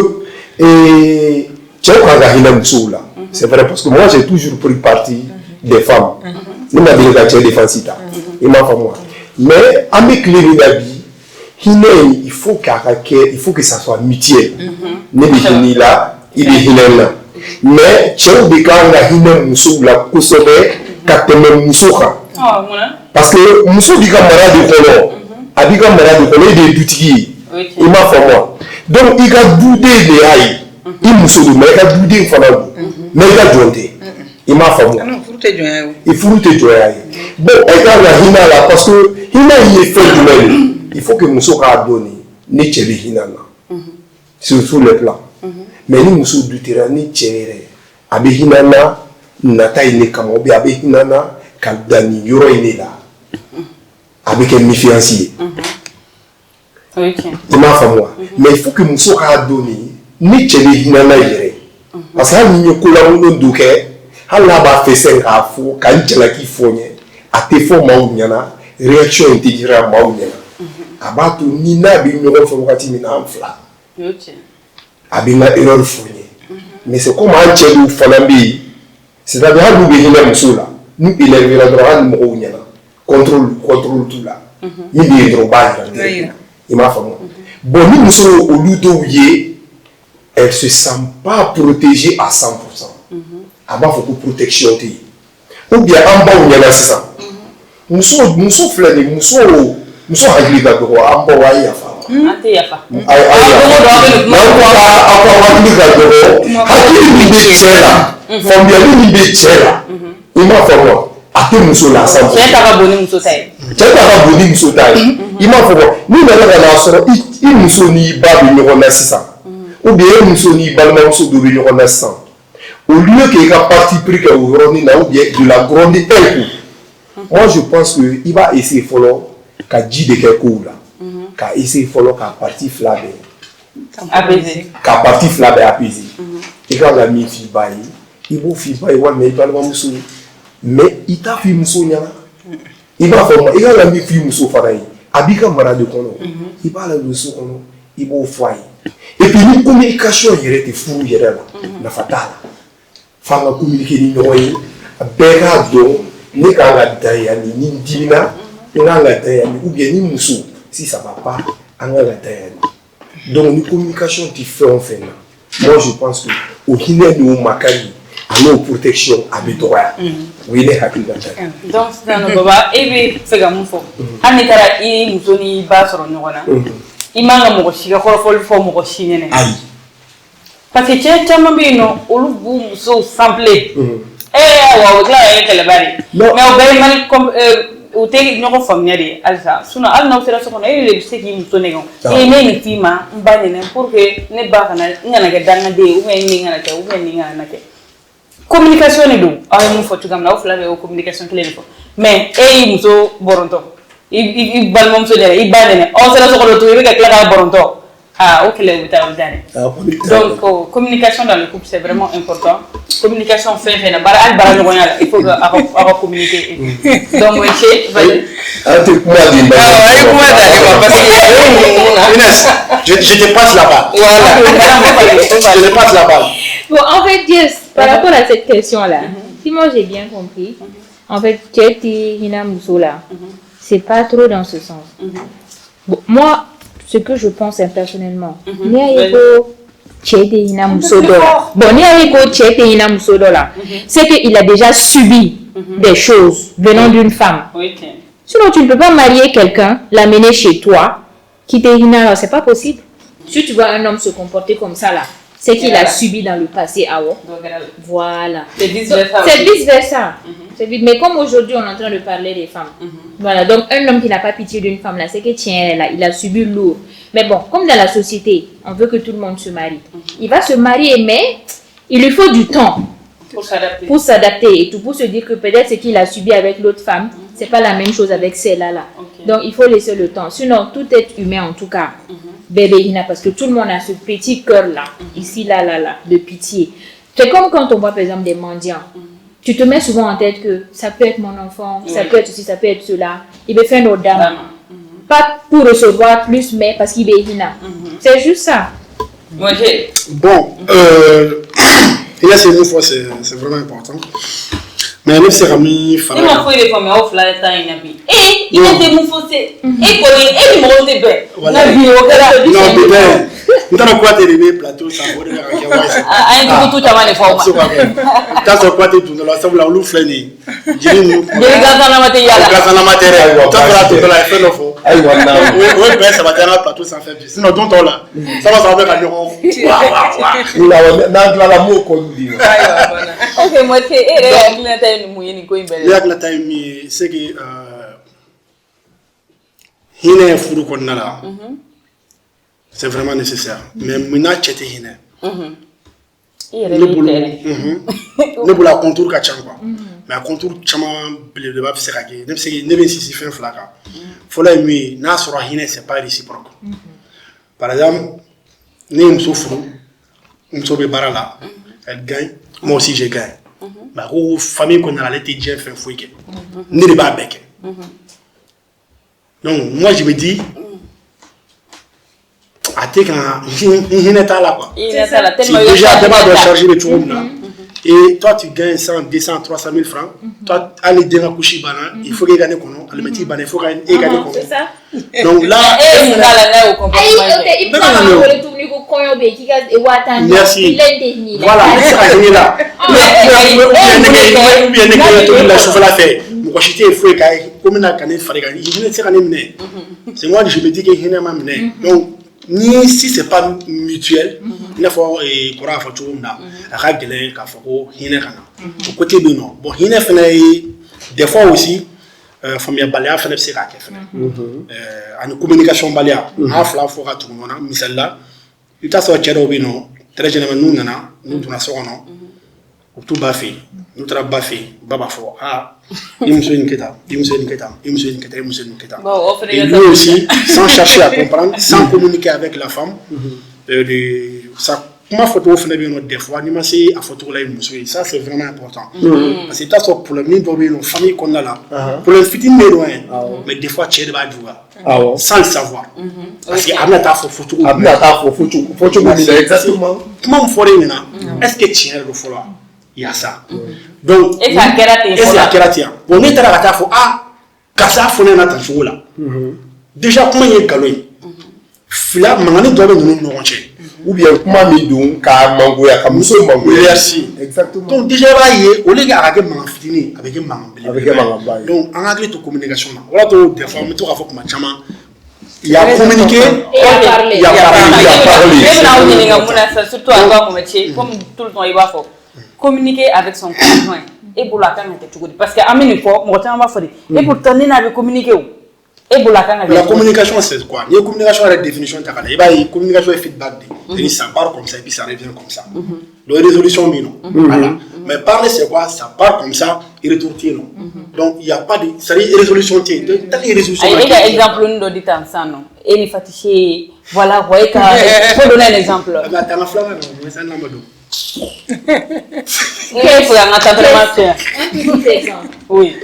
tu as ga hina muso là c'est vrai parce que moi j'ai toujours pris parti des femmes il m'a dit que tu es défensita il m'a fait moi mais avec les d'abi il faut que ça soit mutuel ne bikini là il est là mais tu as des gens qui hina muso la kosobe kateme muso ka parce que muso bika malade kolo abika malade kolo des boutiques il m'a fait moi donc il a boudé des aïe il muso de mais il a boudé fana mais il a jonté il m'a fait moi il faut te joyer bon égal la hina là parce que hina il est fait du même il faut que muso ka donner ni chebe hina là sur le plan mais ni muso du terrain ni chere abe hina na nata ile kama obi abe hina na kadani yoro ile là avec un fiancé
OK
il m'a fait moi mais il faut que muso ka donner ni chebe hina na yere parce que ni ko la mo nduke hala ba fesen ka fo kan jela ki fonye ate fo mawunyana réaction intégrale mawunyana abatu ni na bi nyogo fo wakati mina amfla
OK
abinga erreur fonye mais c'est comme un chelu fanambi c'est-à-dire halu be hina musula nous il est vira droit mo mawunyana contrôle tout là ni bi droit ba il m'a fait bon ni muso au ludo elle se sent pas protégée à 100%. Aba faut protection ti ou bien en bas on y a ça muso flani muso hagli ga do en bas wa ya fa
ante ya fa
ay na ko hagli ga do hagli ni be chela fo bien ni be chela ima fo mo ate muso la sa
c'est ta boni muso tay
ima fo ni na so i muso ni ba bi ni na sisa ou bien muso ni ba na muso do bi ni na sisa au lieu qu'il y ait parti pris que ou bien de la grande moi je pense que il va essayer follow qu'à dire de quelque chose là qu'à essayer follow qu'à parti flabé
apaiser
qu'à parti flabé apaiser et quand la mi fille baille il beau fille baille ouais mais il parle pas muso mais il t'a fait muso nyana il va faire il a la mi fille muso faraï abika mara de kono il parle muso kono il beau foyer et puis une communication il était fou il là la fatale fanga communiquer ni noy bega do ni kanga dayani ni dina nganga dayani ou bien ni muso si ça va pas nganga dayani donc une communication qui fait en fait moi je pense que au hine ni makani alo protection abitoya oui les hakika
donc ça no baba ebe fega mufo ani tara I muso ni ba soro nyona imanga mo shiga ko fo mo shinyene parce que tu as même non au bout so simple wa claro que le bari mais au bari mal comme o te nyoko famille alsa suna al na usera sokona le bise ki muso nego ne ni tima mbane ne pour que ne ba kana ngana ga danga de ou ni ngana te communication ne do ay mo fotu gamna o fla o communication clé mais e muso boronto i balmo muso dere i badene on sera so ko to i ka kala boronto ah ok le wuta dane donc communication dans le couple c'est vraiment important communication fait na bara al bara no yala il faut que communiquer donc moi chez vas-y
je te passe la balle. Voilà. Je te passe la balle.
Bon, en fait, Jess, par rapport à cette question-là, si moi j'ai bien compris, en fait, Tcheti Hina Moussola, c'est pas trop dans ce sens. Bon, moi, ce que je pense personnellement, c'est qu'il a déjà subi des choses venant d'une femme. Sinon, tu ne peux pas marier quelqu'un, l'amener chez toi, quitter Hina, c'est pas possible. Si tu vois un homme se comporter comme ça là, c'est qu'il a subi dans le passé. Voilà. C'est vice-versa. C'est vice-versa. Mais comme aujourd'hui on est en train de parler des femmes, voilà. Donc un homme qui n'a pas pitié d'une femme là, c'est que tiens là, il a subi lourd. Mais bon, comme dans la société, on veut que tout le monde se marie. Il va se marier, mais il lui faut du temps pour s'adapter et tout, pour se dire que peut-être ce qu'il a subi avec l'autre femme, c'est pas la même chose avec celle-là là. Donc il faut laisser le temps. Sinon, tout être humain en tout cas. Bébé Hina, parce que tout le monde a ce petit cœur là, ici, là, de pitié. C'est comme quand on voit par exemple des mendiants. Tu te mets souvent en tête que ça peut être mon enfant, ça peut être ceci, ça peut être cela. Il veut faire nos dames. Pas pour recevoir plus, mais parce qu'il est Hina. C'est juste ça.
Bon, Hina, c'est une fois, c'est vraiment important. Mais nous c'est Rami Fara.
Il m'a fait des femmes au fly time nabi. Eh, il était mon fossé. Et collé, et il m'a rendu bête.
Non, bébé. Nous t'as quoi t'es plateau ça va regarder à Kiawa.
Ah, tout à les femmes.
T'as sur quoi t'es tout dans la salle là où flâner. J'ai nous.
Des gaz dans la matière.
Gaz dans la matière. T'as pas tout dans la fait l'offre. Oui, ben ça va être un plateau sans faire. Sinon donc là. Ça va s'en faire à l'euro.
Nous là l'amour qu'on dit.
OK, moi c'est
c'est que Hina furu konnala c'est vraiment nécessaire mais mina chete Hina ne bula contour ka changwa mais contour chama bleu de ba fisaka ke ne be sisi fin flaka fola mi na sura Hina c'est pas réciproque par exemple ne mso furu mso be barala elle gagne moi aussi je gagne. Ma famille qu'on a été déjà fait fouiller. N'est pas bec. Donc moi je me dis à tes quand il n'est pas là quoi. Déjà d'abord de charger le tour là. Et toi tu gagnes 100, 200, 300 000 francs. Toi aller dans coucher bana, il faut gagner kono, aller mettre bana, il faut gagner kono.
C'est ça.
Donc là merci. Voilà, c'est là. C'est moi je me dis que donc ni si c'est pas mutuel il faut pour avoir tout là à régler qu'à faire au côté de non bon il des fois aussi famille balia fait c'est ça en communication balia afla faut à tout le monde misal là il t'a sorti robino très généralement nous nana nous na sono tout bafé nous tra bafé baba fo ah il me souhaite et lui aussi sans chercher à comprendre sans communiquer avec la femme ça comment photo fait bien des fois ni c'est à photo là une ça c'est vraiment important parce que ça pour le même problème famille qu'on a là pour le petit loin mais des fois tu es pas jouer sans le savoir parce que amna ta photo exactement comment faut rien est-ce que tu es le follow il y a ça donc
et ça
keratia bon on est là ta fo ah kasa fo na ta fo là déjà comment il galoi fila mangani dobe nous non
ou bien comment midou ka mangoya ka muso mangoya
merci
exactement
donc déjà là y au les gars avec man fitini avec man donc en anglais to communication là voilà to des fois mais to ka fo kuma chama il y a communiqué il y a parlé
surtout encore mon métier comme tout le temps il va faut communiquer avec son conjoint et pour la quand parce que amène fois moi on va faire et pour tenir avec communiquer et pour la
communication c'est quoi la communication la définition ta kala iba communication et feedback dit ça part comme ça et puis ça revient comme ça la résolution non voilà mais parler c'est quoi ça part comme ça et retourner non Donc, il n'y a pas de... C'est-à-dire, résolution, dans les résolutions...
Il y a un exemple, nous, dit en ça, non? Et les fatigués, voilà, vous voyez, il faut donner un exemple.
Mais attends, la flamme, c'est un amadou.
Qu'est-ce qu'on a vraiment fait?
Un petit exemple.
Oui.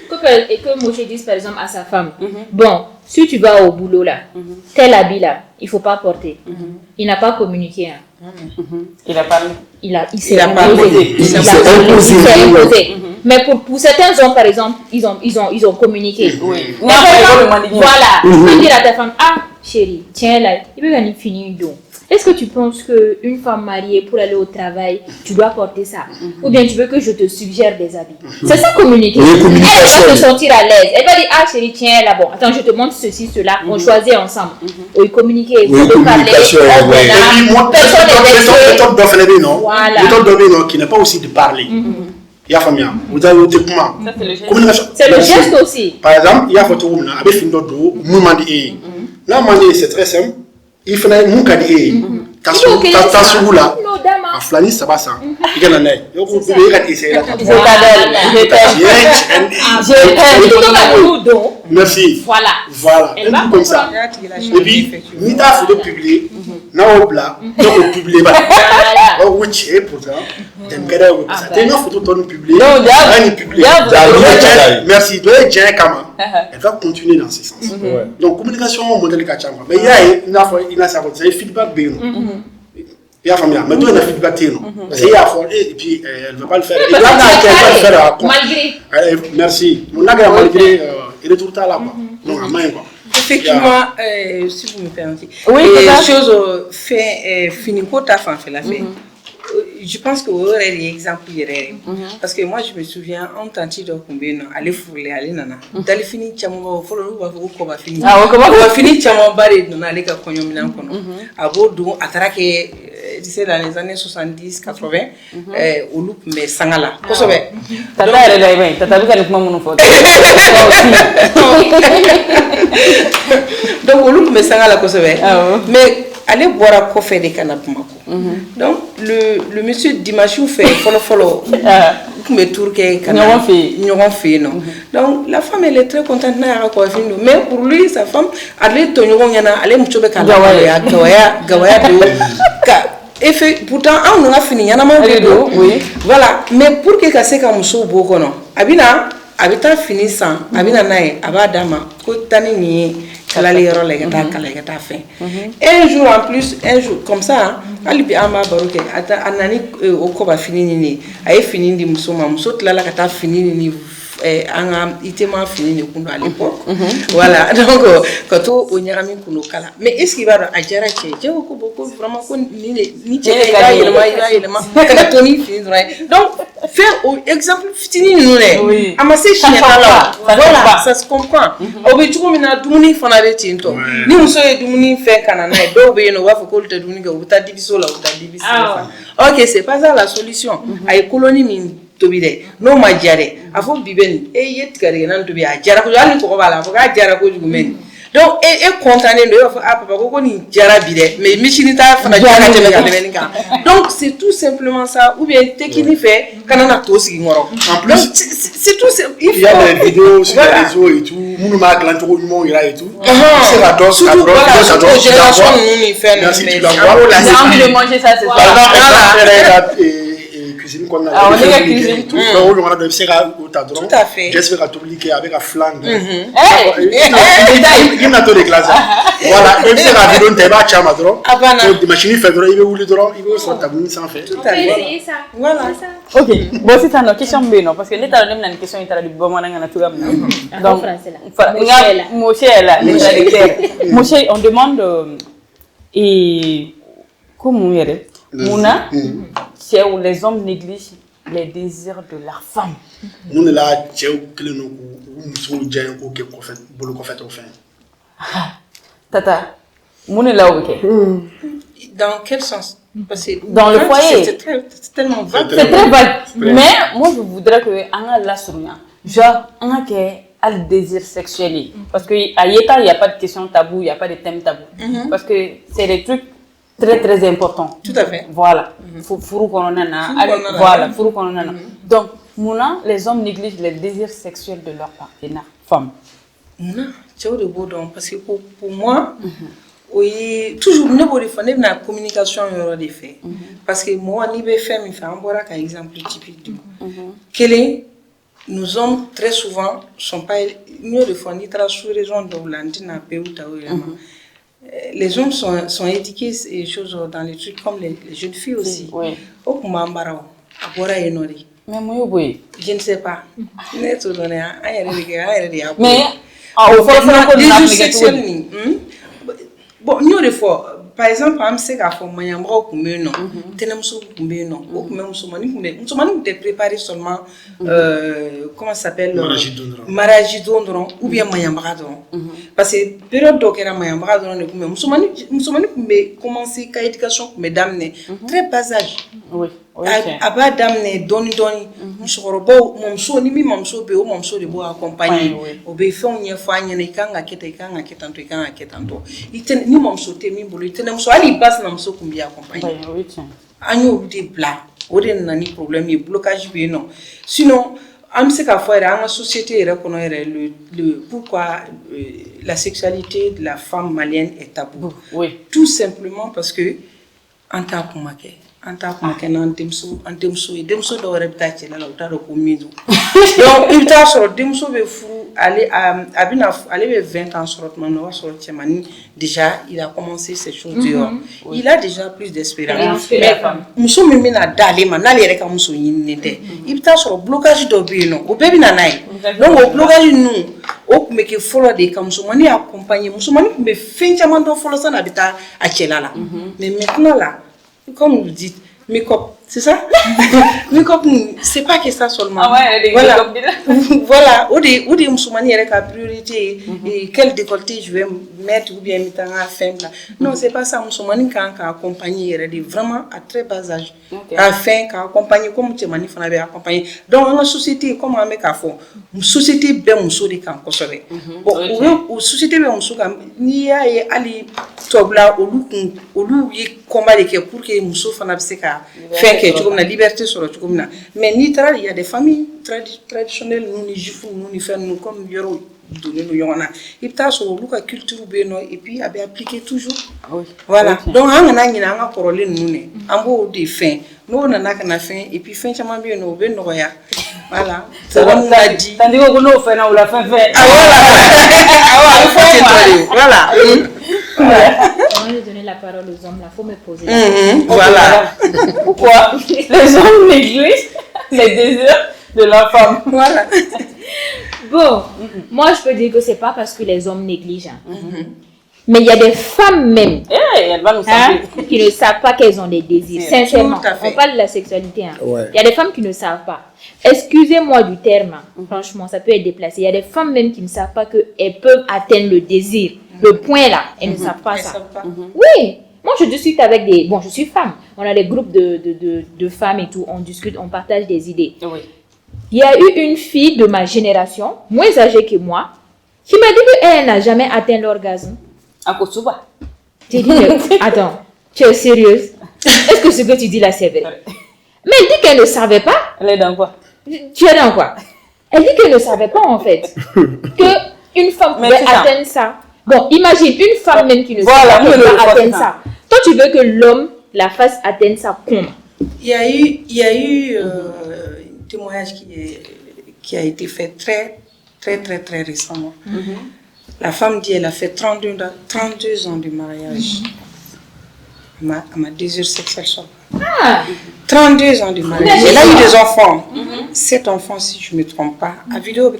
Et que Moshe dise par exemple à sa femme, bon, si tu vas au boulot là, tel habit là, il ne faut pas porter. Il n'a pas communiqué. Hein.
Il a parlé.
Il s'est imposé. Il s'est imposé. Mais pour certains hommes, par exemple, ils ont communiqué.
Oui.
Voilà. Tu peux dire à ta femme, ah, chérie, tiens là, il peut venir finir donc. Est-ce que tu penses qu'une femme mariée, pour aller au travail, tu dois porter ça? Ou bien tu veux que je te suggère des habits? C'est ça communiquer. Elle va se sentir à l'aise. Elle va dire, ah chérie, tiens là, bon, attends, je te montre ceci, cela, on choisit ensemble. Oui, communiquer, vous pouvez parler.
Personne n'est non? Voilà. Non, qui n'est pas aussi de parler. Il y a famille. Vous avez été comment?
C'est le geste aussi.
Par exemple, il y a photo où on a fait une autre mouvement de là, c'est très simple. Il faut que nous ayons un là. En flâner, ça va ça. Il y a un œil. Il faut que essayer là. Merci. Voilà. Elle va comme ça. Et puis, nous avons photo publiée. Nous avons publié. C'est une photo publiée. Merci. Elle va continuer dans ce sens. Donc, communication, modèle Kachama. Mais il y a un feedback bien. Il y a famille, mais toi, il y a feedback. C'est et puis elle ne veut pas le faire. Et là, elle va le faire. Malgré. Merci. On a malgré. Il est tout le temps là-bas. Donc, à main, quoi.
Effectivement, si vous me permettez, les choses finies pour ta femme fait la fait. Je pense que vous aurez des exemples. Parce que moi, je me souviens, en tant que combien aller fouler, aller nana. D'aller finir, tu vas finir. On va finir, tu vas barrer, on aller qu'à Konyomina. À Bordeaux, à Traqué, dans les années 70, 80, au loup, mais Sangala.
Tata, elle est bien. Tata, vous allez comment mon photo.
Donc, au loup, mais Sangala, mais allez boire un café de canapé. Donc, le monsieur Dimachou fait follow. Mais Turquie, donc, la femme, elle est très contente. Mais pour lui, sa femme, elle est et fait pourtant on a fini voilà, mais pour que ça soit comme ça abina abita fini sans abina nae abadama ko tani ni kala le yoro le gata fait un jour en plus, un jour comme ça ali bi ama baroke ata anani o ko ba fini ni ay fini ndi musoma musot la kata fini ni itema fini à l'époque. Voilà, donc quand on y a mis kuno kala. Mais est-ce qu'il va à Jara Tché? J'ai beaucoup vraiment ni Tché donc faire exemple fini nous les amasser chien là. Voilà, ça se comprend. Obitu mina dumuni fana de tinto. Ni muso e dumuni fait kanana do be no wa fokol te dumuni ga uta dibiso la uta dibiso. OK, c'est pas ça la solution. Ay colonie min tobide no ma jare afo biben e yet kare nan tobi a jara ko ali ko bala ko ga jara ko jugumen donc e contané do papa ko ni jara bide mais michini ta fana jara te ka donc c'est tout simplement ça ou bien technique fait kanana to sigi ngoro en plus c'est tout il
y a des vidéos sur les réseaux et tout nous ma glanto ko mo ira et tout c'est la dose ça doit génération nous ni faire mais
j'ai envie de manger ça c'est ça
cuisine qu'on a cuisine tout on a de sera au tadron tout à fait j'espère que tu avec la flanque il n'a pas de glace voilà même si la vidéo n'est pas chama dron de machine fait dron il veut le dron il veut sur tabou sans fait
tout à fait ça
voilà
OK bon c'est ça notre question non parce que l'état même une question intéressante du bon moment na tout donc Moshe là Moshe on demande et comment est Mouna, c'est où les hommes négligent les désirs de leur femme.
Nous là, c'est où que nous sommes déjà au que prophète, bolo prophète au fin.
Tata, Mouna là où
dans quel sens? Parce que
dans le foyer,
c'est tellement vague.
C'est très vague. Mais moi je voudrais que on la souligne. Genre on a que le désir sexuel parce que à Yeta il y a pas de question tabou, il y a pas de thème tabou parce que c'est des trucs très important.
Tout à fait.
Voilà. Furu kononana. Voilà, furu kononana. Donc, Mouna, les hommes négligent les désirs sexuels de leur partenaire femme.
Mouna, c'est de beau don parce que pour moi, oui, toujours ne pas défendre la communication euro des faits. Parce que moi, ni be fait mi fait un bon exemple typique. Quel est nos hommes très souvent sont pas mieux de fournir sous raison de l'antenne ou les hommes sont éduqués et choses dans les trucs comme les jeunes filles aussi.
Oui. Mais moi, oui.
Je ne sais pas. Mais
les
sexuels, bon, nous des fois, par exemple, on sait qu'à fond, moi, un bras comme non, tenons comme non, ou comme te préparer seulement, comment ça s'appelle, maragidondron, ou bien mayambradron. Parce que période d'occurrence mayambradron, nous commencer à éducation, mesdames, très bas âge.
Oui.
Aba damne doni musorobo momso ni mi momso be o momso de bo accompagner o be fe onye fa nya na ikanga ketanto iten ni momso te mi bolo iten momso ali bas na momso kumbi accompagner anyo de bla o de na ni problème e blocage be non sinon am se ka faire en société reconnaître le pourquoi la sexualité de la femme malienne est tabou. Tout simplement parce que en tant que maquet anta kuma kenan demso et demso do repta ci la lawta do ko midu donc il t'a sur demso be fou aller abina aller be 20 ans sur man no sur chemani déjà il a commencé ces choses dehors il a déjà plus d'espérance mais muso mimi na dale man na lere ka muso yinne de il t'a sur blocage do bi no o bebi na nai donc o blocage nous o me ke follow de ka muso mani accompagner muso mani be fincha man do follow ça na bita a chelala mais maintenant là comme vous dites, make-up, c'est ça? Make-up, c'est pas que ça seulement. Voilà, ou des musulmans avec la priorité et quel décolleté je vais mettre ou bien mettre en fin là. Non, c'est pas ça. Musulmans qui ont accompagné vraiment à très bas âge. Afin qu'accompagner comme tu m'as dit, on avait accompagné. Donc dans la société, comment on met qu'à fond? Une société bien musulmane qui en consomme. Bon, ou société bien musulmane, ni a ali tobla au loup y combat les pour que musulmans fassent ça. Fait que tu comme la liberté sur le comme là. Mais ni il y a des familles traditionnelles, nous ni juifs, nous ni faire nous comme yoro donner nous yona. Il t'a sur la culture beno et puis avait appliqué toujours. Voilà. Donc on a ni na parole nous ne. Ambo des fins. Nous on a na fin et puis fin chama bien no ben roya. Voilà. Ça on a dit.
Tandis que nous fait na ou la fin fait.
Voilà.
Avant de donner la parole aux hommes, il faut me poser la question.
Voilà.
Pourquoi les hommes négligent les désirs de la femme?
Voilà.
Bon, moi je peux dire que c'est pas parce que les hommes négligent. Mais il y a des femmes même qui ne savent pas qu'elles ont des désirs. Sincèrement, on parle de la sexualité. Il y a des femmes qui ne savent pas. Excusez-moi du terme, franchement, ça peut être déplacé. Il y a des femmes même qui ne savent pas qu'elles peuvent atteindre le désir. Le point là, elles ne savent pas ça. Oui, moi je discute avec des... Bon, je suis femme. On a des groupes de femmes et tout. On discute, on partage des idées. Il y a eu une fille de ma génération, moins âgée que moi, qui m'a dit qu'elle n'a jamais atteint l'orgasme.
À Kosuba.
J'ai dit, attends, tu es sérieuse? Est-ce que ce que tu dis là c'est vrai? Mais elle dit qu'elle ne savait pas.
Elle est dans quoi?
Tu es dans quoi? Elle dit qu'elle ne savait pas en fait qu'une femme pouvait atteindre ça. Bon, imagine une femme même qui ne sait pas qu'elle peut atteindre ça. Toi, tu veux que l'homme la fasse atteindre ça comment?
Il y a eu un témoignage qui a été fait très récemment. La femme dit qu'elle a fait 32 ans de mariage. Ma désir sexuel sort. 32 ans de mariage. Elle a eu des enfants. 7 enfants, si je ne me trompe pas. À vidéo,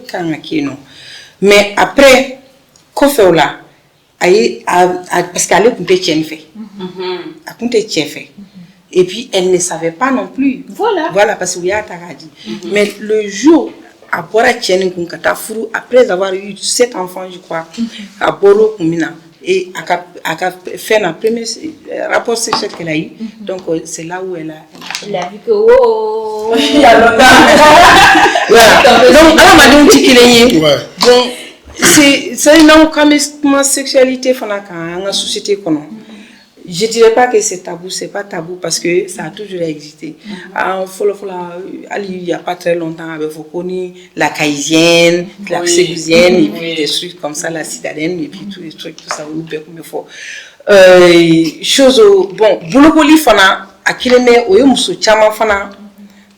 mais après, qu'est-ce là? Parce qu'elle a coupé fait. Elle a coupé fait. Et puis, elle ne savait pas non plus. Voilà parce qu'il y a Taradi. Mais le jour, après avoir eu 7 enfants, je crois, à Boro Kumina, et elle a fait un premier rapport sexuel qu'elle a eu. Donc, c'est là où elle a
vu que, oh,
il y a longtemps. Donc, elle m'a dit qu'il est. Donc, c'est une sexualité dans la société. je dirais pas que c'est tabou, c'est pas tabou parce que ça a toujours existé. Il y a pas très longtemps, avec Fokoni, la caïsienne, la ségousienne, et puis des trucs comme ça, la citadine, et puis tous les trucs, tout ça, on peut comme il faut. Chose, bon, Bolokoli fana, à Kilene, Oyomuso, Chama fana,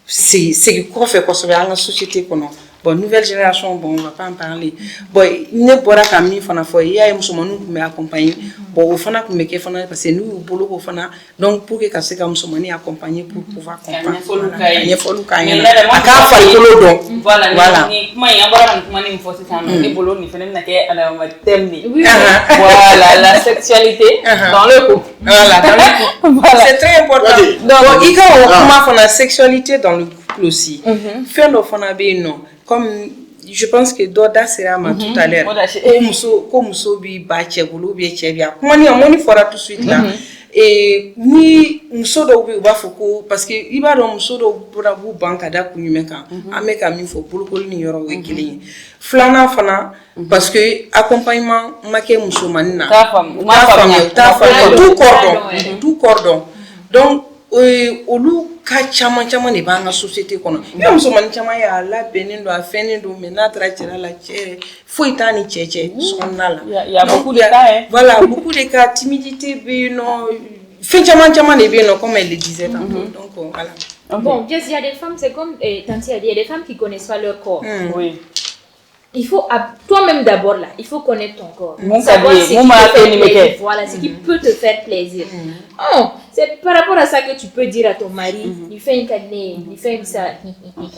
c'est quoi fait qu'on se dans la société qu'on a. Bon, nouvelle génération, bon, on va pas en parler. Bon, il n'est pas là il y a un musulman qui m'accompagne. Bon, au fana qui me parce que nous, au boulot, au fana, donc pour que ça soit musulman accompagné pour pouvoir comprendre. Il y a faut le cahier. À quand faire le don.
Voilà. Moi, il y a un faut c'est ça. Les boulot, ni fait n'a qu'à la thème. Voilà, la sexualité dans le couple.
Voilà, dans le couple. C'est très important. Donc, il y a la sexualité dans le couple aussi. Faire le fana non. Comme je pense que Doda sera tout à l'heure. Comme Sobi Bachebulu, Biechebia. Comment on y fera tout de suite là. Et ni Musodo Uba Foko, parce que Iba do Musodo Burabu Bankada Kunimeka, Ameka Mifo, Bulukol ni Yoro Wekili. Flana Fana, parce que accompagnement Make Musomanina. Ta femme, tout cordon. Donc, au loup, chaman ne b'a la société kono ya musoman chaman ya la benin do afeni do menatra tira la chere foitani cheche sonna la
il y a beaucoup de cas
voilà beaucoup de cas timidité be non fin chaman ne be non comme elle le disait tantôt donc voilà
bon il y a des femmes c'est comme Tanti a dit il y a des femmes qui connaissent pas leur corps
oui
il faut toi-même d'abord là, il faut connaître ton corps.
Savoir
ce qui peut te faire plaisir. Oh, c'est par rapport à ça que tu peux dire à ton mari, il fait une canne, il fait ça.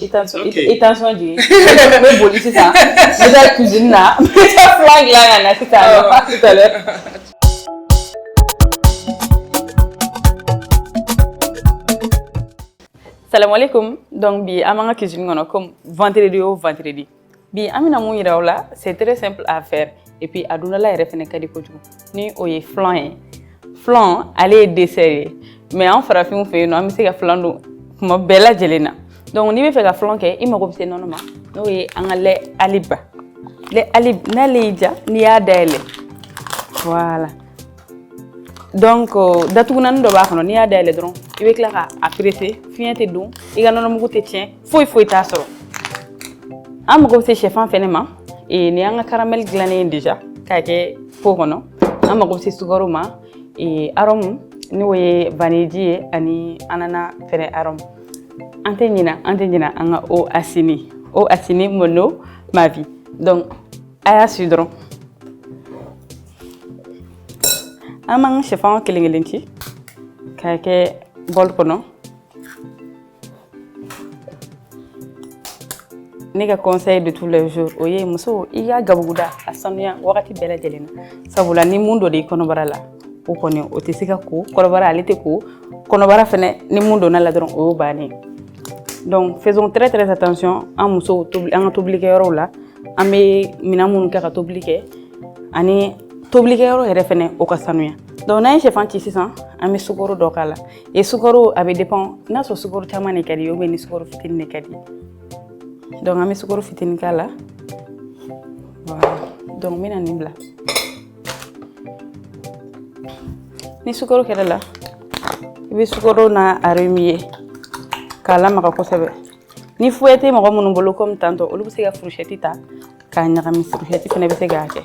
Attention, Dieu. Mais bon, c'est ça. Mais la cuisine là, mais ça flag là, c'est ça. Tout à l'heure. Salam alaikum. Donc, bi amanga cuisine comme vendredi au vendredi. Bi amina mu yiraw la c'est très simple à faire et puis aduna la refene kadi ko djou ni oye flan aller dessert mais en farafin fe no am se ga flan do mo bela jelena donc ni be fe ga flan ke i mako bise non ma no ye angale aliba le alib na leja ni ya dele voilà donc datu nan do ba xano ni ya dele dron i be kla a presser fiente dum i ga non mo ko te tien foi ta soro am ko se chef en fenema et ni anga caramel glané déjà kake fokono am ko se sugaro ma et arôme ni woye vanille ani anana fene arôme antenya anga o asini mono ma vie donc aya sudron amang chef en kelengelenci kake bol kono Nega conseil de tous les jours oye muso iya gabuguda asanya wakati bela jelena sabula ni mundo de konobara la o koni o tesika ko konobara alite ko konobara fene ni mundo na la dron o bani donc faisons très attention en muso en t'obliger yoro la ame minamun ka t'obliger ani t'obliger yoro refene o kasanuya donc na chef anti 600 ame sukoro dokala et sukoro avait dépend na so sukoro chamane kadi yo beni sukoro fitine kadi donc ami sukoro fitini kala voilà donc mina nimbla ni sukoro kala la ibi sukoro na arimier kala maka ko sebe ni fouette mo mo mbolo comme tanto olu se ga fourchette ta ka nyaka mi fourchette fene be se ga ke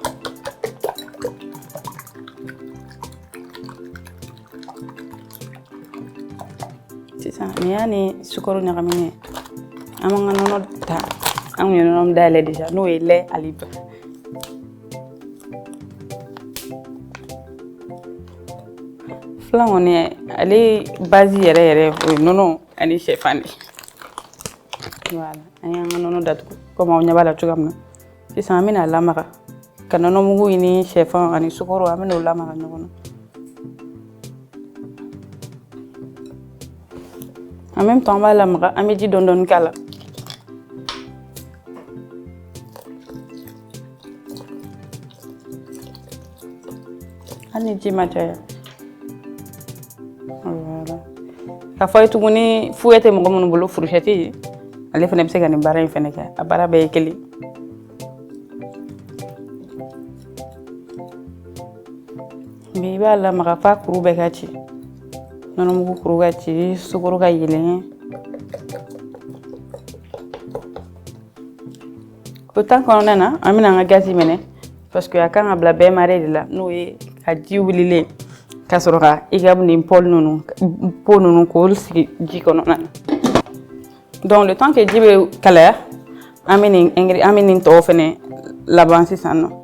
c'est ça ni ani sukoro nyaka mi amanga nono ta amuñu nonom dalé déjà no lait aliba flan on est allé base yere nono ani chefandi voilà ayanga nono datu comme on nyabala tugamna c'est ça amina lamaka kanono mugu ini chefan ani sukoro amina lamaka nono en même temps ba lamaka amiji dondon kala ani jimata voilà ka fay tuguni fouette mo gomono bolo fourchette ale fene be segani bara fene ka abara be keli mais i b'a lamaga f'a kuru bɛɛ ka ci nɔnɔmugu kuru ka ci sukaro ka yɛlɛn o temps kɔnɔna na an bɛna an ka gazi minɛ parce que a kan ka bila bɛɛ mare de la n'o ye ka ji wulilen ka sɔrɔ ka i ka nin pot ninnu k'olu sigi ji kɔnɔna na donc le temps que ji bɛ kalaya an bɛ nin tɔw fɛnɛ laban sisan nɔ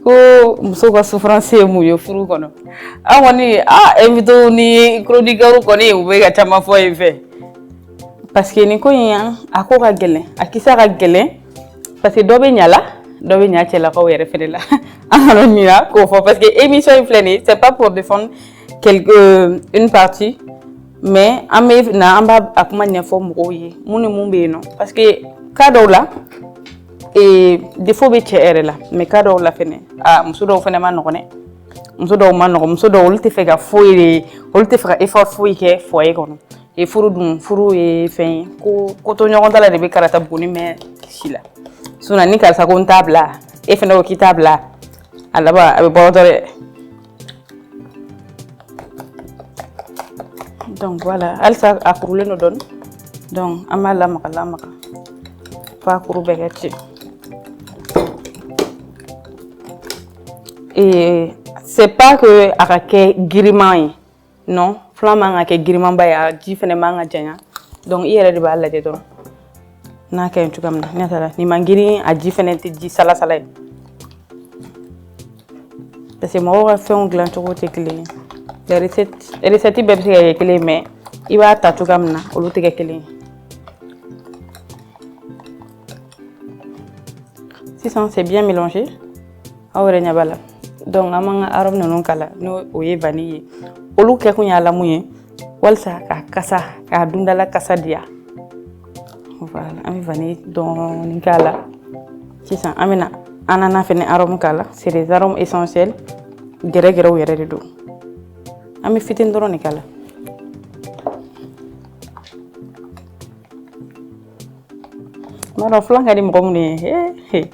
ko muso ka souffrance ye mun ye furu kɔnɔ an kɔni invité ni chroniqueur kɔni u bɛ ka caman fɔ yen fɛ parce que nin ko in a ko ka gɛlɛn a kisɛ ka gɛlɛn parce que dɔ bɛ ɲa la dɔ bɛ ɲa cɛlakaw yɛrɛ fɛnɛ la an kana ɲina k'o fɔ parce que émission in filɛ nin ye c'est pas pour défendre une partie mais an bɛ na an b'a a kuma ɲɛfɔ mɔgɔw ye mun ni mun bɛ yen nɔ parce que cas dɔw la défaut bɛ cɛ yɛrɛ la mais cas dɔw la fɛnɛ muso dɔw fɛnɛ ma nɔgɔn dɛ muso dɔw ma nɔgɔn muso dɔw olu tɛ fɛ ka foyi de olu tɛ fɛ ka effort foyi kɛ foyer kɔnɔ et furu dun furu ye fɛn ye ko to ɲɔgɔn ta la de bɛ karata buguni mɛn si la sinon ni karisa ko n t'a bila e fɛnɛ ko k'i t'a bila a laban a bɛ bɔ dɛ donc voilà halisa a kurulen don dɔɔni donc an b'a lamaga f'a kuru bɛɛ ka ci et c'est pas que a ka kɛ giriman ye non flan man ka kɛ girimanba ye a ji fɛnɛ man ka janya donc i yɛrɛ de b'a lajɛ dɔrɔn n'a kɛ yen cogoya min na n'a taara ni man girin a ji fɛnɛ tɛ ji salasala ye parce que mɔgɔw ka fɛnw dilan cogo tɛ kelen ye recette bɛɛ bɛ se ka kɛ kelen ye mais i b'a ta cogoya min na olu tɛ kɛ kelen ye sisan c'est bien mélangé aw yɛrɛ ɲɛ b'a la donc an b'an ka arôme ninnu kala n'o o ye vanille ye olu kɛ kun y'a la mun ye walasa k'a kasa k'a dundala kasa diya voilà an bɛ vanille dɔɔni k'a la sisan an bɛna ananas fɛnɛ arôme k'a la c'est des arômes essentiels gɛrɛgɛrɛw yɛrɛ de don an bɛ fitinin dɔrɔn de k'a la n b'a dɔn filan ka di mɔgɔ minnu ye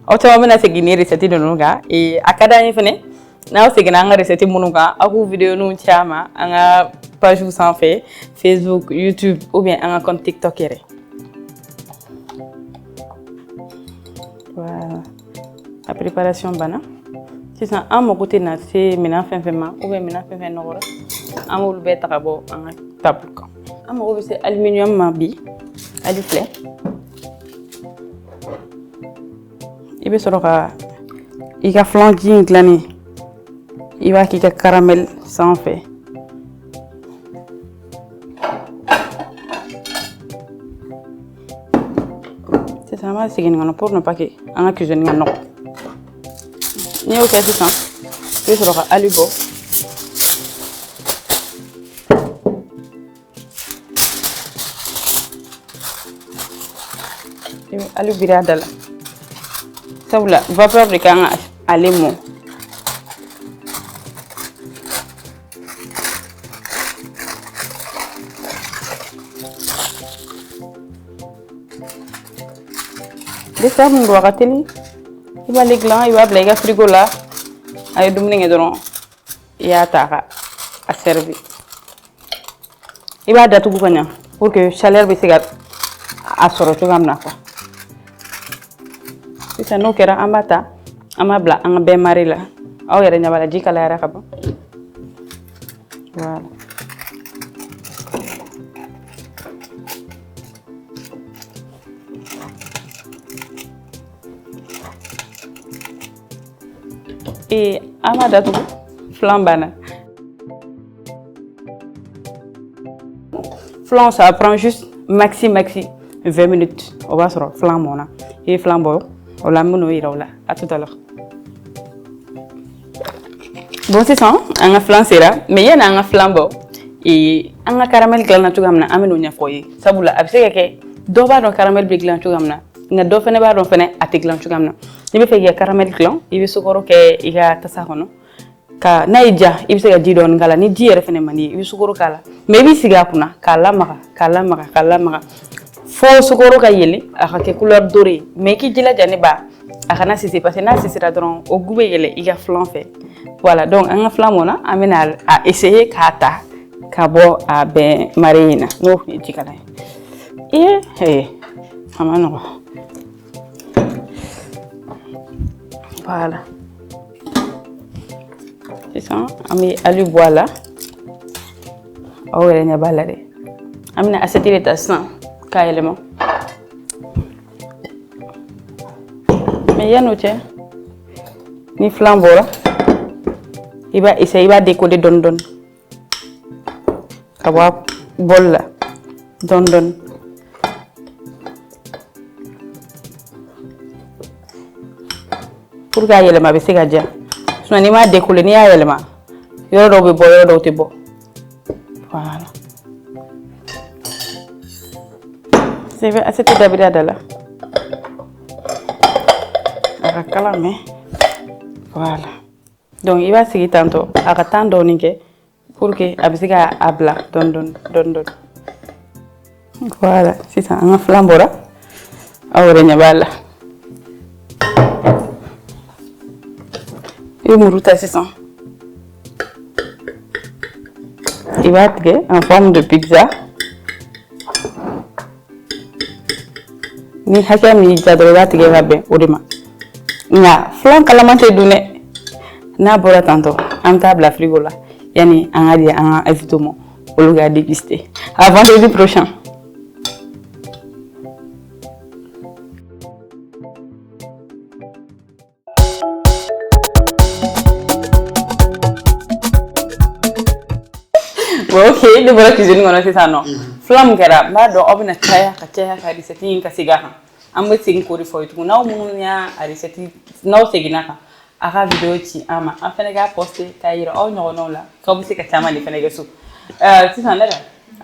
aw caman bɛna segin ni recette ninnu kan a ka d'an ye fɛnɛ n'aw seginna an ka recette minnu kan aw k'u vidéo ninnu ci an ma an ka page sanfɛ Facebook YouTube ou bien an ka compte TikTok yɛrɛ voilà a préparation banna sisan an mago tɛ na se minɛn fɛn fɛn ma ou bien minɛn fɛn fɛn nɔgɔra an b'olu bɛɛ ta ka bɔ an ka table kan an mago bɛ se aluminium ma bi ali filɛ i bɛ sɔrɔ ka i ka flan ji in dilannen i b'a k'i ka caramel sanfɛ sisan an b'a segin nin kɔnɔ pour ne pas que an ka cuisine ka nɔgɔ n'i y'o kɛ sisan i bɛ sɔrɔ ka ali bɔ i bɛ ali biri a da la sabula vapeur de kan ka ale mɔ dessert min don a ka teli i b'ale dilan i b'a bila i ka frigo la a ye dumuni kɛ dɔrɔn i y'a ta ka a servir i b'a datugu ka ɲa pour que chaleur bɛ se ka a sɔrɔ cogoya min na quoi sisan n'o kɛra an b'a ta an b'a bila an ka bɛn mari la aw yɛrɛ ɲɛ b'a la ji kalayara ka ban voilà an b'a datugu flan banna flan ça prend juste maxi 20 minutes o b'a sɔrɔ flan mɔna i ye flan bɔ o la n bɛn'o yira o la à tout à l'heure bon sisan an ka flan sera mais yanni an ka flan bɔ an ka caramel dilanna cogoya min na an bɛn'o ɲɛfɔ ye sabula a bɛ se ka kɛ dɔ b'a dɔn caramel bɛ dilan cogoya min na nka dɔ fɛnɛ b'a dɔn fɛnɛ a tɛ dilan cogoya min na n'i bɛ fɛ k'i ka caramel dilan i bɛ sukaro kɛ i ka tasa kɔnɔ ka n'a y'i ja i bɛ se ka ji dɔɔni k'a la ni ji yɛrɛ fɛnɛ man di i bɛ sukaro k'a la mais i b'i sigi a kunna k'a lamaga fo sukaro ka yɛlɛ a ka kɛ couleur dorée mais i k'i jilaja ne ba a kana sisi parce que n'a sisira dɔrɔn o gu bɛ yɛlɛ i ka filan fɛ voilà donc an ka filan mɔna an bɛna a essayer k'a ta ka bɔ a bɛn mari in na n'o tun ye jikalan ye a ma nɔgɔ voilà sisan an bɛ ali bɔ a la aw yɛrɛ ɲɛ b'a la dɛ an bɛna assiette de ta sisan k'a yɛlɛma mais yan'o cɛ ni filan bɔra i b'a essayer i b'a décoller dɔɔni dɔɔni ka bɔ a bol la dɔɔni dɔɔni pour que a yɛlɛma a bɛ se ka diya sinon n'i m'a décoller n'i y'a yɛlɛma yɔrɔ dɔw bɛ bɔ yɔrɔ dɔw tɛ bɔ voilà c'est vrai assiette dabiri a da la a ka kala mais voilà donc i b'a sigi tantôt a ka temps dɔɔni kɛ pour que a bɛ se ka a bila dɔɔni dɔɔni voilà sisan an ka filan bɔra aw yɛrɛ ɲɛ b'a la i bɛ muru ta sisan i b'a tigɛ en forme de pizza ni hakɛ min y'i diya dɔrɔn i b'a tigɛ ka bɛn o de ma nka filan kalaman tɛ dun dɛ n'a bɔra tantôt an bɛ taa bila frigo la yani an ka di an ka invité ma olu k'a déguster à vendredi prochain. Ok, de bɔra cuisine kɔnɔ sisan nɔ filan min kɛra n b'a dɔn aw bɛna caya ka recette in ka segin a kan an bɛ segin k'o de fɔ aw ye tugun n'aw minnu y'a recette n'aw seginna kan a ka video ci an ma an fana k'a poster k'a yira aw ɲɔgɔnnaw la k'aw bɛ se ka caman de fana kɛ so sisan ne la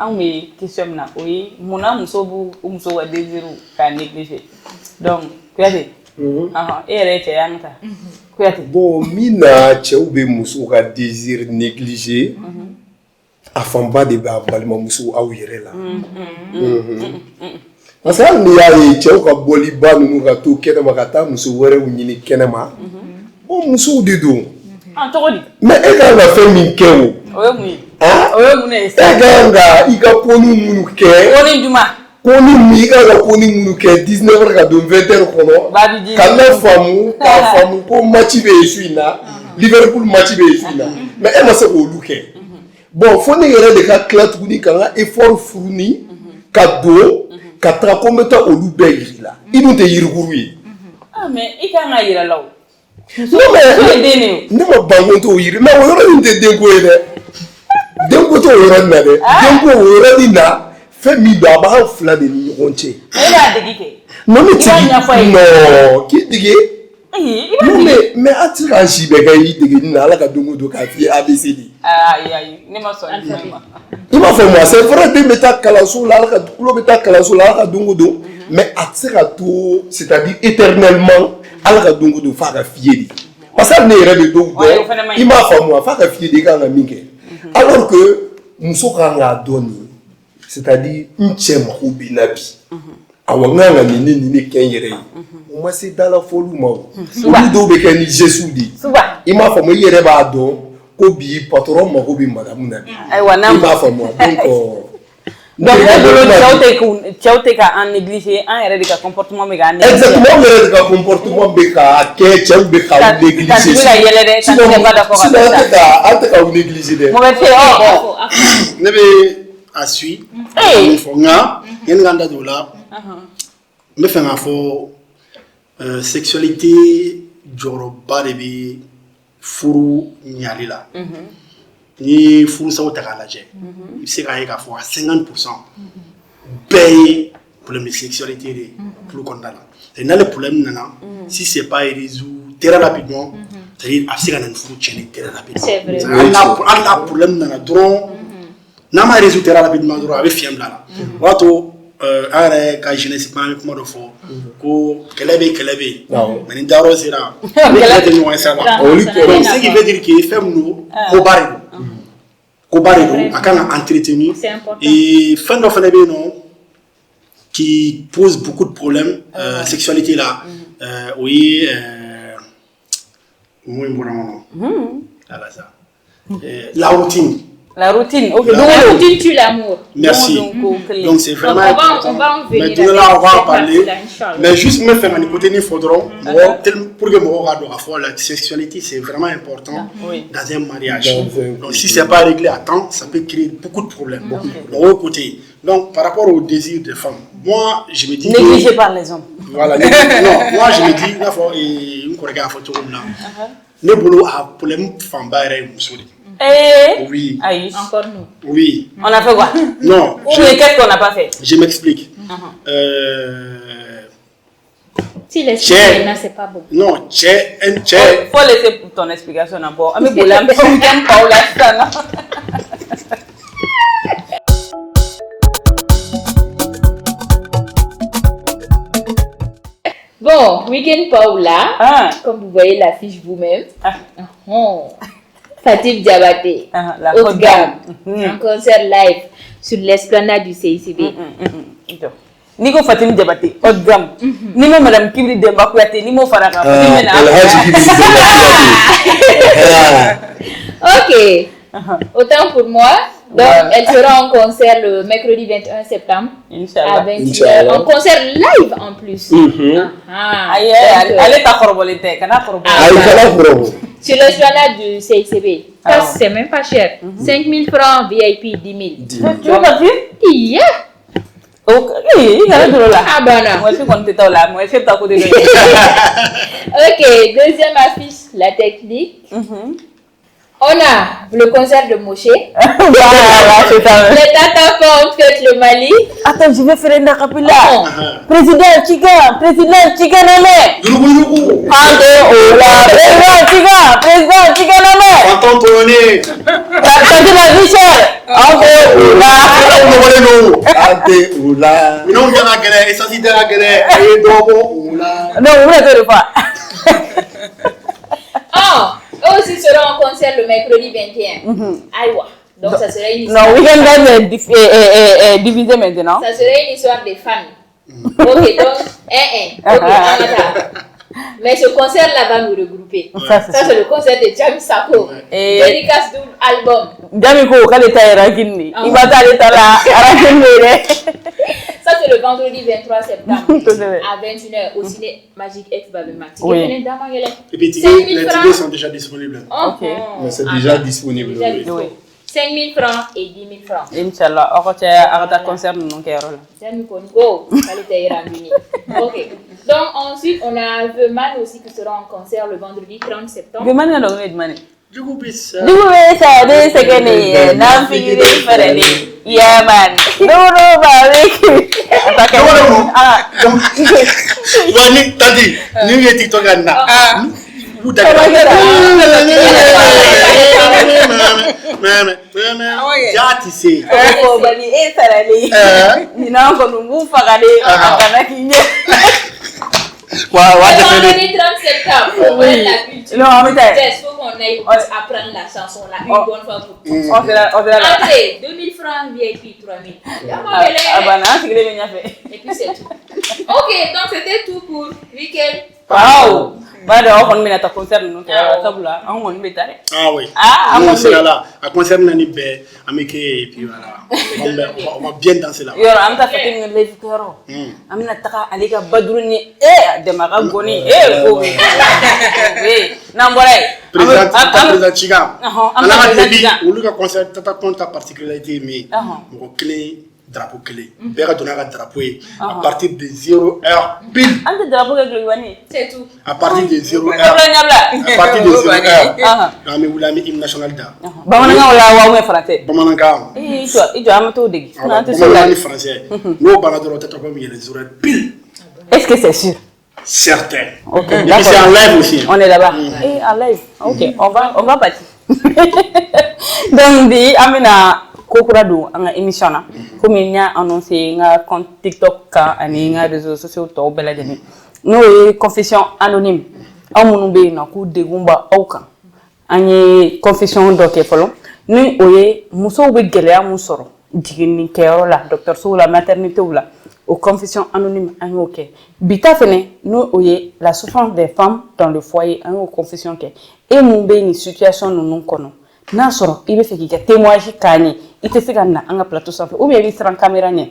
an bɛ question min na o ye munna muso b'u muso ka désir k'a négliger donc Kuyate e yɛrɛ ye cɛ ye an ka taa Kuyate.
Bon min na cɛw bɛ muso ka désir négliger a fanba de b'a balimamuso aw yɛrɛ la parce que hali n'i y'a ye cɛw ka bɔliba ninnu ka to kɛnɛma ka taa muso wɛrɛw ɲini kɛnɛma o musow de don mais e ka kan ka fɛn min kɛ o ye mun ye e ka kan ka i ka poni minnu kɛ poni min i ka kan ka poni minnu kɛ 19 heures ka don 20 heures kɔnɔ ka ne faamu k'a faamu ko match bɛ yen su in na Liverpool match bɛ yen su in na mais e ma se k'olu kɛ. Bon, fo ne yɛrɛ de ka tila tuguni ka n ka effort fourni ka don ka taga ko n bɛ taa olu bɛɛ yiri la i dun tɛ yirikuru ye.
mais i kan ka yira la o.
non mais ne ma ban ko t'o yiri mais o yɔrɔnin tɛ denko ye dɛ denko t'o yɔrɔnin na dɛ denko o yɔrɔnin na fɛn min don a b'an fila de ni ɲɔgɔn cɛ.
e b'a degi kɛ.
non ne tigi non k'i dege. non mais a ti k'an si bɛɛ kɛ i degeli la ala ka don o don k'a f'i ye ABC de.
ayi ne ma sɔn ma.
I m'a fɔ moi c'est vrai den bɛ taa kalanso la ala ka tulo bɛ taa kalanso la ala ka don o don mais a tɛ se ka to c'est-à-dire éternellement ala ka don o don f'a ka f'i ye de parce que ne yɛrɛ bɛ dɔw dɔn i m'a faamu f'a ka f'i ye de i kan ka min kɛ alors que muso kan k'a dɔn nin c'est-à-dire n cɛ mago bɛ n na bi awɔ n kan ka nin ne kɛ n yɛrɛ ye o ma se dalafɔliw ma o olu dɔw bɛ kɛ ni gestes de ye i m'a faamu i yɛrɛ b'a dɔn ko bi patron mago bɛ madame na bi i m'a faamu donc cɛw tɛ ka an négliger an yɛrɛ de ka comportement bɛ k'an négliger exactement an yɛrɛ de ka comportement bɛ ka kɛ cɛw bɛ k'aw négliger sinon an tɛ k'aw négliger dɛ
ne bɛ a suit min fɔ nka yanni k'an da don o la n bɛ fɛ k'a fɔ sexualité jɔyɔrɔba de bɛ furu ɲali la ni furusaw ta k'a lajɛ i bɛ se k'a ye k'a fɔ a 50% bɛɛ ye problème de sexualité de ye furu kɔnɔna la c'est n'ale problème nana si c'est pas résolu très rapidement c'est-à-dire a bɛ se ka na ni furu tiɲɛni très rapidement hali n'a problème nana dɔrɔn n'a ma résoudre très rapidement dɔrɔn a bɛ fiɲɛ bila la o b'a to an yɛrɛ ka jeunesse fana bɛ kuma dɔ fɔ ko kɛlɛ bɛ yen mais ni dayɔrɔ sera kɛlɛ tɛ ɲɔgɔn ye sa ma donc ce qui veut dire que fɛn min don koba de don a kan ka entretenu et fɛn dɔ fana bɛ yen nɔ qui pose beaucoup de problèmes. Sexualité là, oui, la routine.
La routine, ok.
La routine tue l'amour.
Merci. Donc c'est vraiment.
On va en venir.
Maintenant là, on va en parler. Mais juste me faire un côté il faudra pour que mon la sexualité c'est vraiment important dans un mariage. Donc si c'est pas réglé à temps, ça peut créer beaucoup de problèmes. Donc côté. Donc par rapport au désir des femmes, moi je me dis.
Négligé par les hommes.
Voilà. Non, moi je me dis la fois et une collègue a photo comme là. Ne boulot a problème femme barré musulé. Oui.
Aïe.
Encore nous.
Oui.
On a fait quoi?
Non.
Qu'est-ce qu'on n'a pas fait?
Je m'explique.
Si l'explication là, c'est pas bon.
Non, faut
laisser ton explication d'abord. Mais bon, là,
Bon, Week-end Paola, comme vous voyez l'affiche vous-même. Fatim Diabaté, haute gamme, un concert live sur l'esplanade du CICB.
Nico Fatim Diabaté, haute gamme. Ni moi Madame Kibri Demba Kouyaté, ni moi Faraka.
Ok, autant pour moi. Donc, elle sera en concert le mercredi 21 septembre à 21h. En concert live en plus.
Allez, ta corbolette, kana
sur l'esplanade du CICB. C'est même pas cher. 5 000 francs, VIP 10 000.
Tu vois pas vu?
Yeah.
Ok, il y a de là.
Ah ben non.
Moi, je suis contente là. Moi, je suis à côté de lui.
Ok, deuxième affiche, la technique. On a le concert de Moshe.
Voilà, c'est ça.
Les Tata Font fête le Mali.
Attends, je vais faire une capilla. Président Chiga Name. Ande Ola. Président Chiga Name.
Anton Toyoné.
Président Michel. Ande
Ola.
Non, on a gagné. Et ça, c'est la gagné. Et donc, Ola.
Non, vous ne le pas.
Eux aussi seront en concert le mercredi 21. Aïwa. Donc ça serait une histoire.
Non, Week-end est divisé maintenant.
Ça serait une histoire des fans. Ok, donc, ok, mais ce concert-là va nous regrouper. Ça c'est le concert de Jami Sako. Dédicace d'un album.
Jami Ko, quand il est Rakini, il va t'aller là.
Ça c'est le vendredi 23 septembre à 21h au ciné Magic X Babemax.
Et puis les tickets sont déjà disponibles.
Ok. Mais c'est déjà disponible.
5 000 francs et 10 000 francs.
Inch'Allah, on va faire concert nous
go. Ok. Donc ensuite on a Veman aussi qui sera en concert le vendredi 30 septembre.
Veman est dans le Veman.
Du coup, ça.
C'est que n'a figuré différemment. Yeah man. Non, avec.
Wani tadi, ni yeti to ganna. Udah. Jati se.
Oh bali sarali. Ni na ko nungu fagale akana kinye.
Vendredi 30 septembre.
Oui. Non, mais
il faut qu'on aille apprendre la chanson là une bonne fois pour toutes. Entrée 2000 francs, VIP 3000.
Ah bah non, c'est que les gens fait.
Et puis c'est tout. Ok, donc c'était tout pour Week-end.
Wow. Bah donc on met notre concert nous tabula, on met tare.
Ah oui. On c'est là. À concert nani be ameke et puis voilà. On va bien danser là.
Yo am ta fatin le fikoro. Amina taka alika badruni de maga goni ko. Namboray.
Président Chiga. On a dit au lieu concert tata compte particularité mais mon clé drapeau clé. Père donner un drapeau à partir de 0 heure pile.
Ante drapeau que wani.
C'est tout.
À partir de 0 heure. À partir de 0 heure. Ah mais vous l'avez hymne national da.
Bamananga wala wa français.
Bamananga.
Ijo amato degi.
Bamananga français. Nous baladons tata comme il y a les oreilles pile.
Est-ce que c'est sûr?
Certain.
Ok.
Et puis c'est en live aussi.
On est là-bas. Et en live. Ok. On va partir. Donc bi amina kokurado anga émission na comme il y a annoncé nga compte TikTok ka ani nga réseaux sociaux to beladeni no confession anonyme amunu be na ku degumba auka ani confession doké folo ni oye muso be gele amu soro digini kero la docteur so la maternité ou la aux confessions anonymes an y'o kɛ bita fɛnɛ n'o o ye la souffrance des femmes dans le foyer an y'o confession kɛ e mun bɛ nin situation ninnu kɔnɔ n'a sɔrɔ i bɛ fɛ k'i ka témoignage k'a ɲɛ i tɛ se ka na an ka plateau sanfɛ ou bien i bɛ siran caméra ɲɛ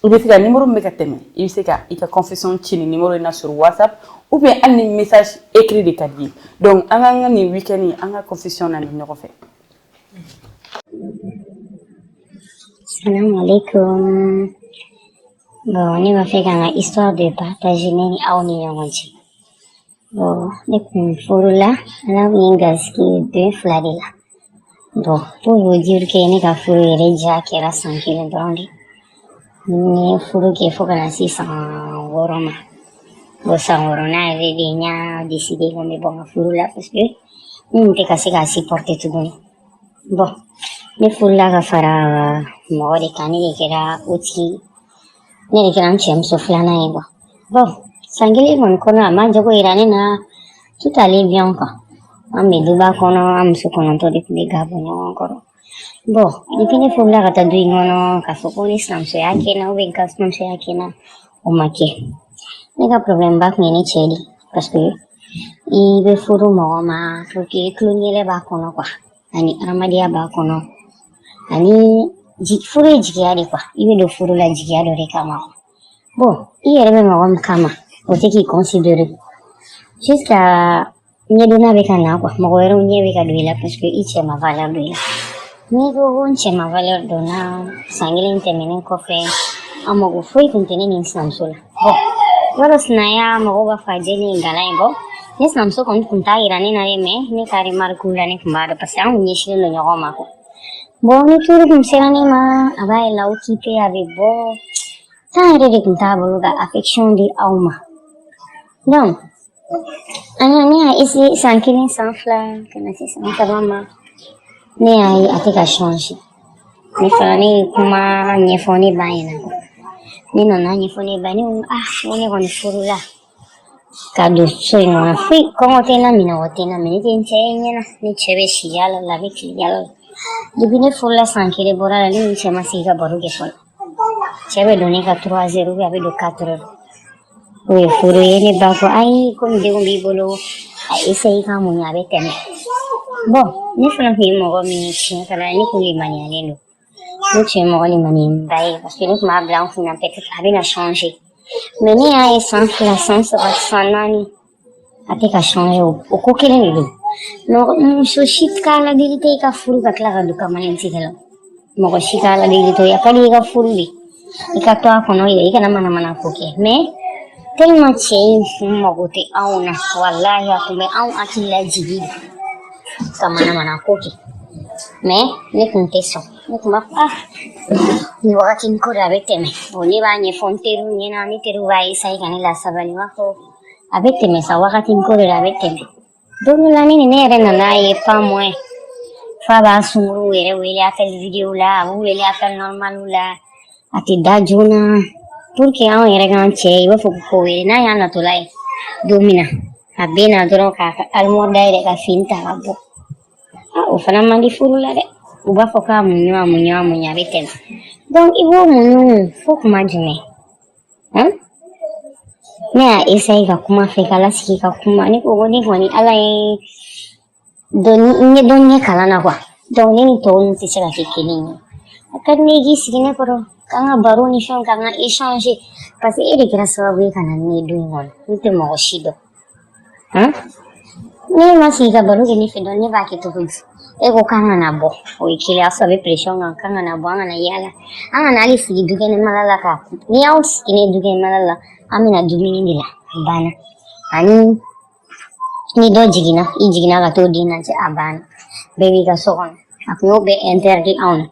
i bɛ se ka numéro min bɛ ka tɛmɛ i bɛ se ka i ka confession ci nin numéro in na sur WhatsApp ou bien hali ni message écrit de ka di ye donc an ka nin week-end an ka confession na ni ɲɔgɔn fɛ.
Salam alaikum. Bon, ne b'a fɛ ka n ka histoire de partager ne ni aw ni ɲɔgɔn cɛ. Bon, ne kun furula ala ye n garisɛgɛ den 2 de la. Bon, pour vous dire que ne ka furu yɛrɛ ja kɛra san 1 dɔrɔn de. N ye furu kɛ fo ka na se san 6 ma. Bon, san 6nan yɛrɛ de n y'a décidé ko n bɛ bɔ n ka furu la parce que n kun tɛ ka se k'a supporter tuguni. Bon, ne furula ka fara mɔgɔ de kan ne de kɛra o tigi ne de kɛra n cɛmuso 2nan ye quoi. Bon, san 1 kɔni kɔnɔ a ma jago yira ne na tout allait bien quoi. An bɛ duba kɔnɔ an muso 9 de tun bɛ ga bɔ ɲɔgɔn kɔrɔ. Bon, depuis ne furula ka taa du in kɔnɔ k'a fɔ ko ne sinamusoya kɛ n na ou bien n ka sinamusoya kɛ n na o ma kɛ. Ne ka problème ba tun ye ne cɛ de parce que i bɛ furu mɔgɔ ma pour que tulonkɛlɛ b'a kɔnɔ quoi ani adamadenya b'a kɔnɔ ani furu ye jigiya de quoi i bɛ don furu la jigiya dɔ de kama. Bon, i yɛrɛ bɛ mɔgɔ min kama o tɛ k'i considérer jusqu'à ɲɛdonna bɛ ka na quoi mɔgɔ wɛrɛw ɲɛ bɛ ka don i la parce que i cɛ ma valeur don i la. N'i ko ko n cɛ ma valeur donna san 1 tɛmɛnen kɔfɛ an mago foyi tun tɛ ne ni n sinamuso la. Bon, yɔrɔ sinaya mɔgɔw b'a fɔ a jɛ ne ye gala ye bɔ ne sinamuso kɔni tun t'a yira ne na ye mais ne ka remarque la ne tun b'a dɔn parce que an kun ɲɛsinnen don ɲɔgɔn ma quoi. Bon, ni turu tun sera ne ma a b'a yɛlɛ aw kipe a bɛ bɔ temps yɛrɛ de tun t'a bolo ka affection di aw ma. Donc ne y'a essayer san 1 san 2 ka na se san 3 ma ne y'a ye a tɛ ka changer. Ne fana ne ye kuma ɲɛfɔ ne ba ɲɛna quoi. Ne nana ɲɛfɔ ne ba ne ko ne kɔni furula ka don so in kɔnɔ foyi kɔngɔ tɛ n na minɔgɔ tɛ n na mais ne tɛ n cɛ ye ɲɛna ne cɛ bɛ si yala la a bɛ tile yala la. Depuis ne furula san 1 bɔra la ne ni n cɛ ma sigi ka baro kɛ fɔlɔ. Cɛ bɛ don ne ka 3 heures ou bien a bɛ don 4 heures. O ye furu ye ne ba ko ayi komi denw b'i bolo a essayer ka muɲu a bɛ tɛmɛ. Bon, ne fana tun ye mɔgɔ min ye tiɲɛ ka la ne kun limaniyalen don. Ne tun ye mɔgɔ limaniyaba ye parce que ne tun b'a bila n kunna peut-être a bɛna changer. Mais ne y'a ye san 2 san 3 san 4 a tɛ ka changer o ko kelen de don. Muso si k'a ladili tɛ i ka furu ka tila ka don kamalentigɛ la. Mɔgɔ si k'a ladili tɛ a ka di i ka furu de i ka to a kɔnɔ yɛrɛ i kana manamana ko kɛ mais tellement cɛ in mago tɛ anw na walahi a tun bɛ anw hakili lajigi de ka manamana ko kɛ mais ne tun tɛ sɔn ne tun b'a fɔ nin wagati ko de a bɛ tɛmɛ bon ne b'a ɲɛfɔ n teriw ɲɛna ne teriw b'a essayer ka ne lasabali n b'a fɔ a bɛ tɛmɛ sa wagati ko de a bɛ tɛmɛ. Don dɔ la ne ni ne yɛrɛ nana ye pas moins fa b'a sunkuruw yɛrɛ wele appel vidéo la a b'u wele appel normal la a tɛ da joona pour que anw yɛrɛ k'an cɛ i b'a fɔ ko wele n'a y'a natɔla ye don min na a bɛ na dɔrɔn k'a ka armoire dayɛlɛ ka fini ta ka bɔ o fana man di furu la dɛ u b'a fɔ k'a muɲu a bɛ tɛmɛ donc i b'o muɲu fo kuma jumɛn ne y'a essayer ka kuma fɛ k'ala sigi ka kuma ne ko ne kɔni ala ye n ye dɔ ɲɛ kalan na quoi donc ne ni tɔw tɛ se ka kɛ kelen ye a ka di ne ye k'i sigi ne kɔrɔ k'an ka baro ni fɛnw k'an ka échanger parce que e de kɛra sababu ye ka na ne ye du in kɔnɔ ne tɛ mɔgɔ si dɔn ne ma sigi ka baro kɛ ne fɛ dɔn ne b'a kɛ cogo di e ko k'an kana bɔ o ye kelen a sɔrɔ a bɛ pression kan k'an kana bɔ an kana yaala an kana hali sigi dukɛnɛmala la ka n'i y'aw sigi ne dukɛnɛmala la an bɛna dumuni de la a banna ani ni dɔ jiginna i jiginna ka t'o den lajɛ a banna bɛɛ b'i ka so kɔnɔ a kun y'o bɛɛ interdit anw na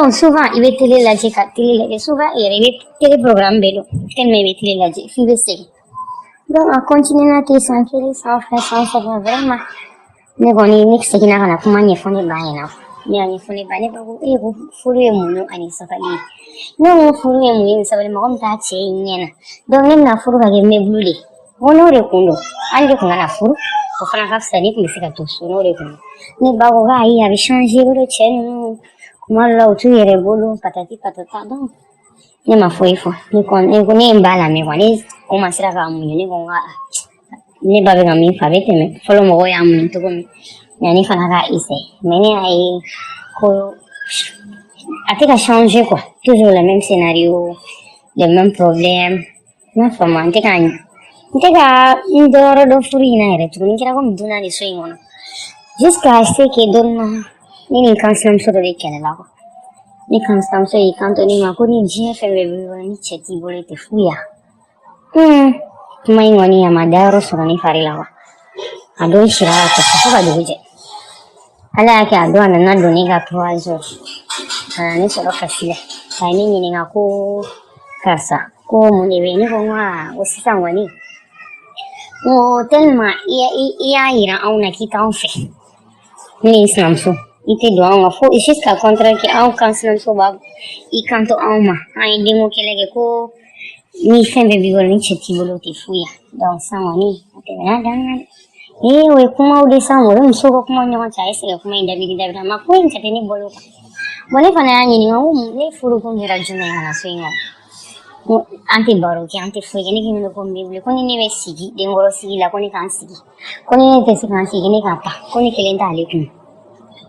donc souvent i bɛ télé lajɛ ka télé lajɛ souvent i yɛrɛ i bɛ télé programme bɛɛ dɔn tellement i bɛ télé lajɛ f'i bɛ segin donc a continué na ten san 1 san 2 san 3 vraiment ne kɔni ne seginna ka na kuma ɲɛfɔ ne ba ɲɛna ne y'a ɲɛfɔ ne ba ne ba ko ko furu ye muɲu ani sabali ye ne ko furu ye muɲu ni sabali mɔgɔ min t'a cɛ ye ɲɛna donc ne bɛna furu ka kɛ mɛbulu de ko n'o de kun don hali de kun kana furu o fana ka fisa ne tun bɛ se ka to so n'o de kun don ne ba ko ayi a bɛ changer o de cɛ ninnu kuma dɔ la u t'u yɛrɛ bolo patati patata donc ne ma foi fo ni mbala me kwa ni commencer à mu ni ko nga ne ba ga mi fa bete me folo mo ya mu to ko yani fana ka ise mais ne ai ko a changer quoi toujours le même scénario les mêmes problèmes ma fama anteka ndoro do furina ere tu ni kira ko miduna ni so ingono jusqu'à ce que donna ni cansam so de kene la ko ni cansam so I canto ni ma ko ni GFM ni cheti volete fuya mai ngoni ya madaro so ni fari la wa ado shira ko so ba duje ala ke ado na do ni ga proazo ni so ka file sai ni nga ko kasa ko mo ni ni ko nga o si sang wani o tellement ia ira auna kita on fait ni islam so ite do nga fo jusqu'à contre que au cancelam so ba I canto auma ai dimo que lege ko ni fembe bigol ni cheti boloti fuya donc ça wani ate na dan we kuma ude samu rum so ko kuma nyawa cha ese kuma inda bigi da ma ko in chete ni bolo bole fana ni nga ne furu ko ngira juna na so ingo anti baro ki anti fuya ni kinu ko mbibule ko ni ne sigi dengoro sigi la ko ni kan sigi ko ni te sigi kan sigi ni ka pa ko ni kelenta ale kun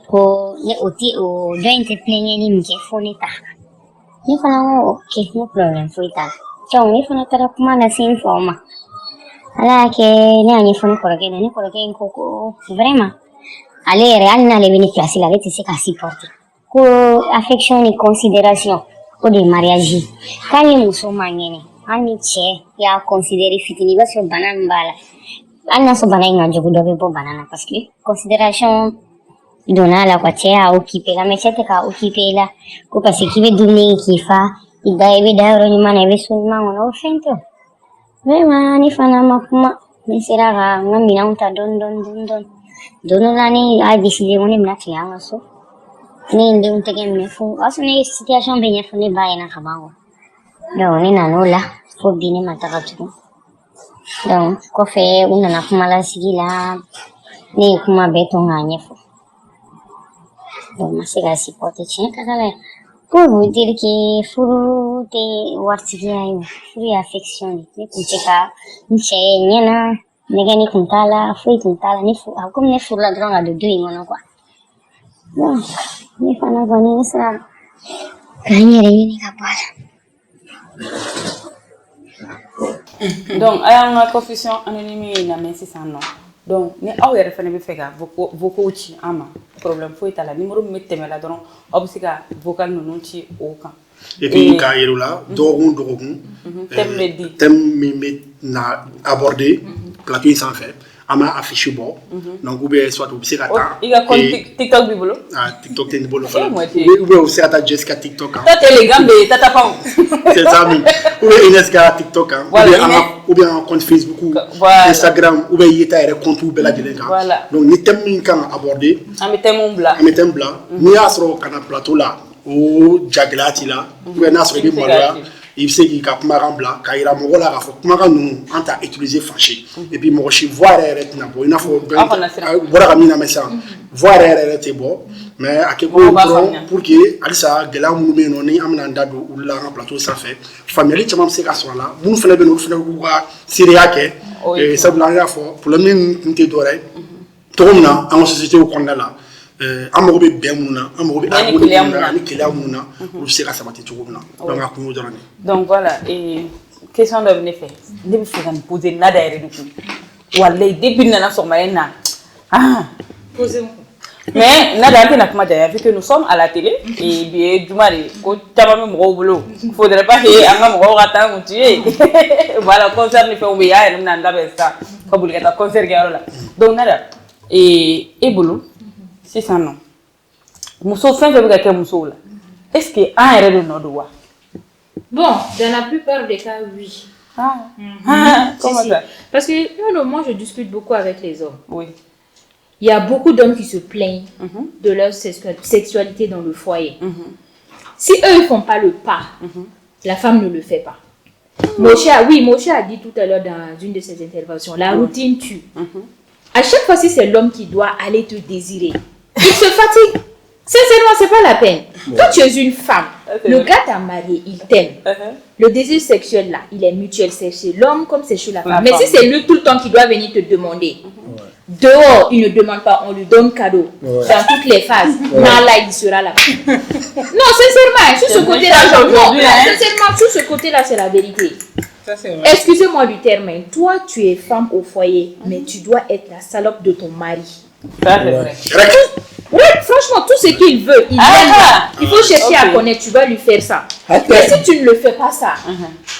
ko ne oti o jointe plenge ni mke foni ta ni fana okay no problem fuita chong ni fana tara kuma na sin forma ala ke ne ani fana korake ne korake ko vraiment ale real na le vini place la vete se kasi porte ko affection et considération ko de mariage kani muso mangene ani che ya considérer fitini ba so banana bala anna so banana jogo do bo banana parce que considération dona la kwa che a occupé la mechete ka occupé la ko parce que ve dumni ki fa ida ebe da ro ni mana ebe so mango no fento vraiment ni fana makuma ni sera ga ngamina unta don dono la ni a décidé on est mnati anga so ni inde unta ke me fu aso ni situation benya fu ni ba ina kabango donc ni nanola fo bine mataka tu donc ko fe una na kuma la sigila ni kuma beto nganye fu donc ma sega si pote chine kakale pour vous dire que furu te wartigi ayo furu affection ni kuncheka nche nyana negani kuntala fu kuntala ni fu akum ne furu la dronga do ingono kwa donc ni fana kwa ni sera kanyere ni kapala
donc ayanga confusion anonyme na mensi sanno donc ni aw yɛrɛ fana bɛ fɛ ka vocal ci an ma problème foyi t'a la numéro min bɛ tɛmɛ la dɔrɔn aw bɛ se ka vocal ninnu ci o kan
et puis k'a yir'u la dɔgɔkun thème min bɛ na aborder plateau in sanfɛ an b'a affiche bɔ donc ou bien soit u bɛ se ka taa
i ka compte TikTok b'i bolo
TikTok tɛ ne bolo fana ou bien u bɛ se ka taa Jessica TikTok kan
toi t'es élégant mais tata pas
c'est ça même ou bien Inès ka TikTok kan ou bien un compte Facebook ou Instagram ou bien yeta yɛrɛ compte bɛɛ lajɛlen kan donc ni thème min kan ka aborder
an bɛ thème bila
n'i y'a sɔrɔ ka na plateau la o jagɛlɛya t'i la ou bien n'a sɔrɔ i bɛ maloya i bɛ se k'i ka kumakan bila ka yira mɔgɔ la k'a fɔ kumakan ninnu an t'a utiliser fâché et puis mɔgɔ si voix yɛrɛ tɛna bɔ i n'a fɔ u bɔra ka min lamɛn sisan voix yɛrɛ tɛ bɔ mais a kɛ ko dɔrɔn pour que halisa gɛlɛya minnu bɛ yen nɔ ni an bɛna an da don olu la an ka plateau sanfɛ faamuyali caman bɛ se ka sɔrɔ a la minnu fana bɛ yen olu fana b'u ka seereya kɛ sabula an y'a fɔ problème tun tɛ dɔwɛrɛ ye cogo min na an ka société kɔnɔna la an mago bɛ bɛn minnu na an mago bɛ harmonie minnu na ani keleya minnu na olu bɛ se ka sabati cogo min na donc a kun y'o dɔrɔn de
donc voilà question dɔ bɛ ne fɛ ne bɛ fɛ ka nin poser Nada yɛrɛ de kun walayi depuis nana sɔgɔmada in na poser mais Nada an tɛna kuma janya vu que nous sommes à la télé et bi ye juma de ko caman bɛ mɔgɔw bolo faudrait pas que an ka mɔgɔw ka temps kun tuer voilà concert ni fɛnw bɛ yen an yɛrɛ bɛna an labɛn sisan ka boli ka taa concert kɛyɔrɔ la donc Nada e bolo sisan nɔ muso fɛn fɛn bɛ ka kɛ musow la est ce que an yɛrɛ de nɔ don wa
bon dans la plupart des cas oui
comment ça
parce que moi je discute beaucoup avec les hommes
oui.
Il y a beaucoup d'hommes qui se plaignent de leur sexualité dans le foyer. Si eux ne font pas le pas, la femme ne le fait pas. Moshe a dit tout à l'heure dans une de ses interventions, la routine tue. À chaque fois, si c'est l'homme qui doit aller te désirer, il se fatigue. Sincèrement, c'est pas la peine. Toi, tu es une femme. Le gars t'a marié, il t'aime. Le désir sexuel, là, il est mutuel. C'est chez l'homme comme c'est chez la femme. Mais si c'est lui tout le temps qui doit venir te demander, dehors, il ne demande pas, on lui donne cadeau. Dans toutes les phases. Non, là, il sera là. Non, sincèrement, sur ce côté-là, sincèrement, sur ce côté-là, c'est la vérité. Excusez-moi du terme, mais toi, tu es femme au foyer, mais tu dois être la salope de ton mari. Oui, franchement, tout ce qu'il veut, il faut chercher à connaître, tu vas lui faire ça. Mais si tu ne le fais pas ça,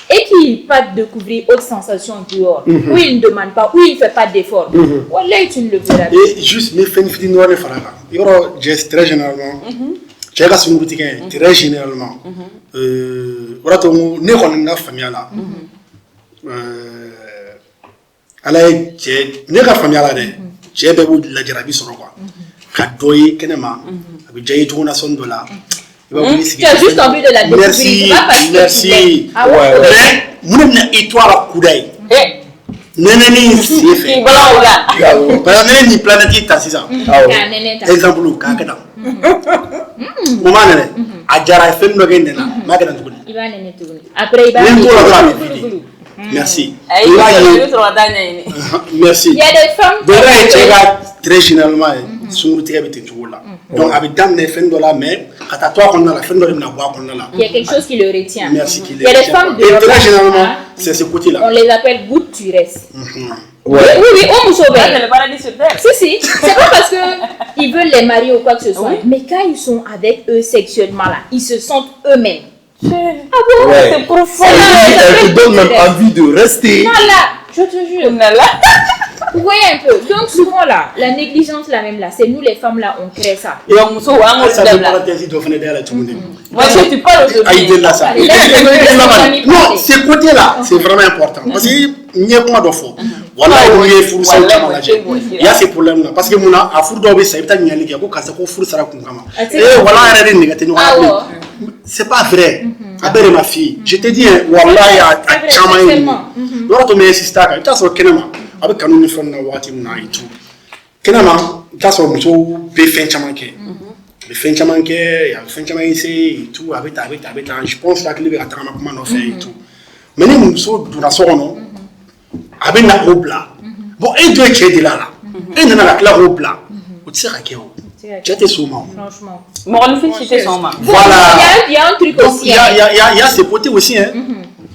et qu'il va découvrir autre sensation dehors, où il ne demande pas, où il ne fait pas d'effort, là, tu ne le verras pas.
Et juste, mes fins de noir et faraka. Il y aura très généralement, tu as une boutique, très généralement. Voilà, tu n'es pas une famille là. Alors, tu n'es pas famille là. Tu es la jarabi sur quoi. Kadoye Kenema, avec Jay Tournason de là.
Tu as juste envie de la découvrir.
Merci. Mais, nous n'avons pas la coudaille. Neneni c'est fait. Parce que neneni planète ta c'est ça. Exemple le kakada. Moment nene. Ajara fait no gain nena. Magana tukuni.
Il va nene tukuni. Après il va.
Merci.
Merci. Il y a des
femmes. Très généralement, donc, avec dame des fins de la mer, à toi qu'on a la fin de la boîte qu'on a là.
Il y a quelque chose qui le retient.
Merci.
Il y a des femmes de.
Et très généralement, c'est ce côté-là.
On les appelle gouttes tu restes.
Oui,
on nous sauve. Si, c'est pas parce qu'ils veulent les marier ou quoi que ce soit. Mais quand ils sont avec eux sexuellement là, ils se sentent eux-mêmes. Ah bon, c'est profond.
Elle te donne même envie de rester.
Voilà, je te jure. Vous voyez un peu. Donc souvent là, la négligence là même là, c'est nous les femmes là, on crée ça.
Et on se voit en moi
je tu parles aujourd'hui.
Non, ce côté là, c'est vraiment important. Parce que il y a pas de faux. Voilà, il y a ces problèmes là. Parce que mon a four d'obé ça peut n'y aller qu'il y a beaucoup de four ça raconte comment. Et voilà, elle est négative. C'est pas vrai. Après ma fille, je te dis, voilà, il y a chamaï. Voilà, tu m'as insisté. Tu as sur Kenema. Avec Canon de Fond, Wati Muna et tout. Kenema, tu as sur Musso, Béfin Chamanké. Béfin Chamanké, il y a Béfin Chamanké et tout. Avec je pense que les gars ont fait et tout. Mais nous, Musso, nous la sorons, avec la robe là. Bon, et deux qui est là. Et nous avons la robe là. Tu sais à qui on. Tu étais souvent.
Franchement.
Mon fils, c'était son maman.
Voilà.
Il y a un truc aussi.
Il y a ces côtés aussi.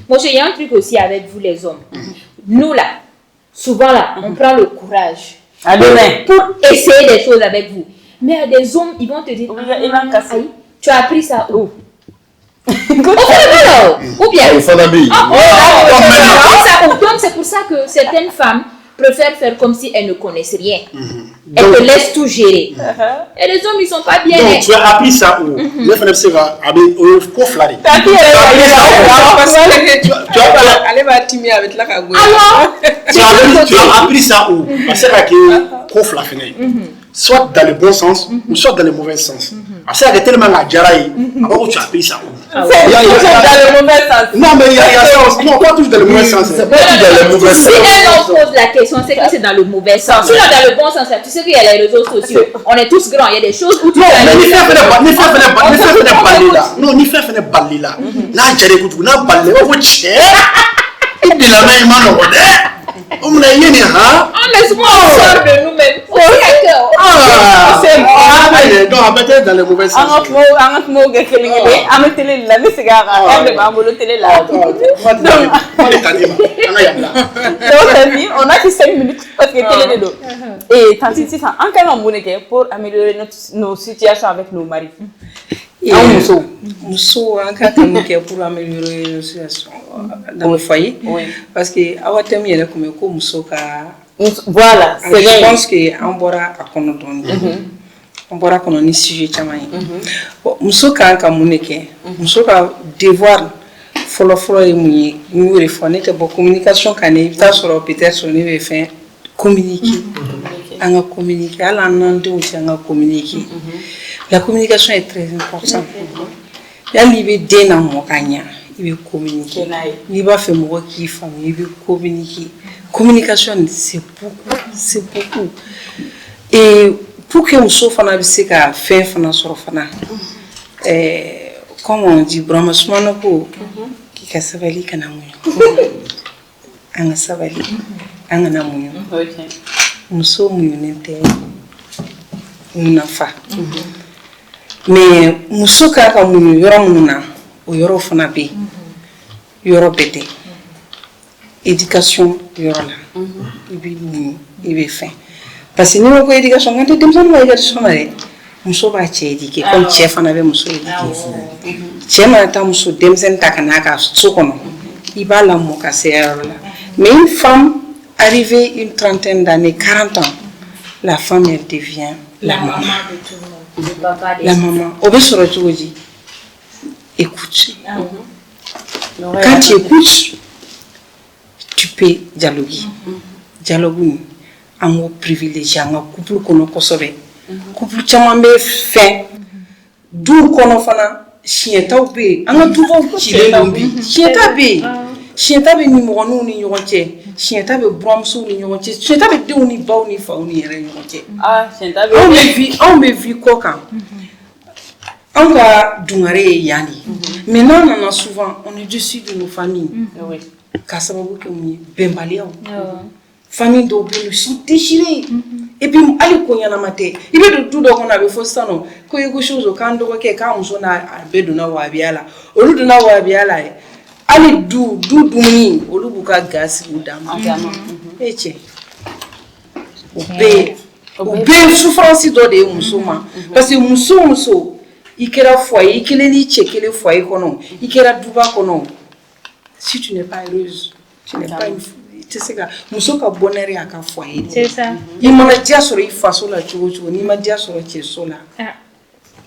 Moi, il y a un truc aussi avec vous les hommes. Nous là, souvent là, on prend le courage pour essayer des choses avec vous. Mais il y a des hommes, ils vont te dire, tu as appris ça où? Ou bien. Donc c'est pour ça que certaines femmes préfèrent faire comme si elles ne connaissent rien. Elles te laissent tout gérer. Et les hommes, ils sont pas bien.
Donc, tu as appris ça où? Le fait que tu as appris ça où? Parce que soit dans le bon sens ou soit dans le mauvais sens. Parce que tellement la jaraï, alors tu as appris ça où?
Dans le mauvais sens.
Non, mais il y a ça. Non, pas toujours dans le mauvais sens.
C'est pas toujours dans le mauvais sens.
Si elle pose la question, c'est que c'est dans le mauvais sens. Si dans le bon sens, tu sais qu'il y a les réseaux sociaux. On est tous grands. Il y a des choses où tu
non, mais ni faire non, ni faire balli là. Là, j'ai écouté, on a ballé, on va chier. Et puis la main, il m'a demandé. On m'a dit, hein?
Mais souvent, on sort de nous-mêmes.
C'est bon. Donc, peut-être dans le mauvais sens.
On a que 5 minutes parce que télé de l'eau. Et tant si ça, en quel moment pour améliorer nos situations avec nos maris?
Muso en cas de pour améliorer nos situations dans le foyer. Parce que à thème il y a comme muso ka.
Voilà, c'est vrai.
Je pense que on bora à connaître. On bora connaître sujet chamay. Muso ka muneke. Muso ka devoir follow et mouiller. Nous les fois n'était pas communication cané. Ça sera peut-être sur niveau fin communiquer. On a communiqué. À l'annonce on a communiqué. La communication est très importante. Il y a l'idée d'un amour gagnant. Il veut communiquer. Il va faire moi qui famille. Il veut communiquer. Communication, c'est beaucoup. Et pour que muso fana bɛ se ka fɛn fana sɔrɔ fana comme on dit Burama Sumano ko k'i ka sabali kana muɲu an ka sabali an kana muɲu muso muɲunen tɛ nafa mais muso ka ka muɲu yɔrɔ minnu na o yɔrɔ fana bɛ yen yɔrɔ bɛɛ tɛ éducation yɔrɔ la i bɛ muɲu i bɛ fɛn parce que n'i ma ko éducation kan tɛ denmisɛnnin ma éducation na dɛ muso b'a cɛ éduquer comme cɛ fana bɛ muso éduquer cɛ mana taa muso denmisɛnnin ta ka n'a ka so kɔnɔ i b'a lamɔ ka se yɔrɔ la mais une femme arrivée une trentaine d'années 40 ans la femme elle devient la maman de tout le monde la maman o bɛ sɔrɔ cogo di écoute quand tu écoutes tu peux dialoguer dialogue an k'o privilégier an ka couple kɔnɔ kosɛbɛ couple caman bɛ fɛn du kɔnɔ fana siɲɛtaw bɛ yen an ka dubaw cilen don bi siɲɛta bɛ yen siɲɛta bɛ nimɔgɔninw ni ɲɔgɔn cɛ siɲɛta bɛ buramusow ni ɲɔgɔn cɛ siɲɛta bɛ denw ni baw ni faw ni yɛrɛ ɲɔgɔn cɛ anw bɛ vi kɔ kan anw ka dungare ye yan de mais n'an nana souvent on est dessus de nos familles k'a sababu kɛ mun ye bɛnbaliyaw famille dɔw bɛ yen ils sont déchirés et puis hali ko ɲɛnama tɛ i bɛ don du dɔ kɔnɔ a bɛ fɔ sisan nɔ ko i ko chose k'an dɔgɔkɛ k'a muso n'a bɛɛ donna wahabiya la olu donna wahabiya la hali du dumuni olu b'u ka ga sigi u dan ma e cɛ o bɛɛ ye souffrance dɔ de ye muso ma parce que muso i kɛra foyer i kelen ni cɛ kelen foyer kɔnɔ i kɛra duba kɔnɔ si tu n'es pas heureuse tu n'es pas une tu sais que muso ka bonheur y'a ka foyer
c'est ça
i mana diya sɔrɔ i faso la cogo cogo n'i ma diya sɔrɔ cɛso la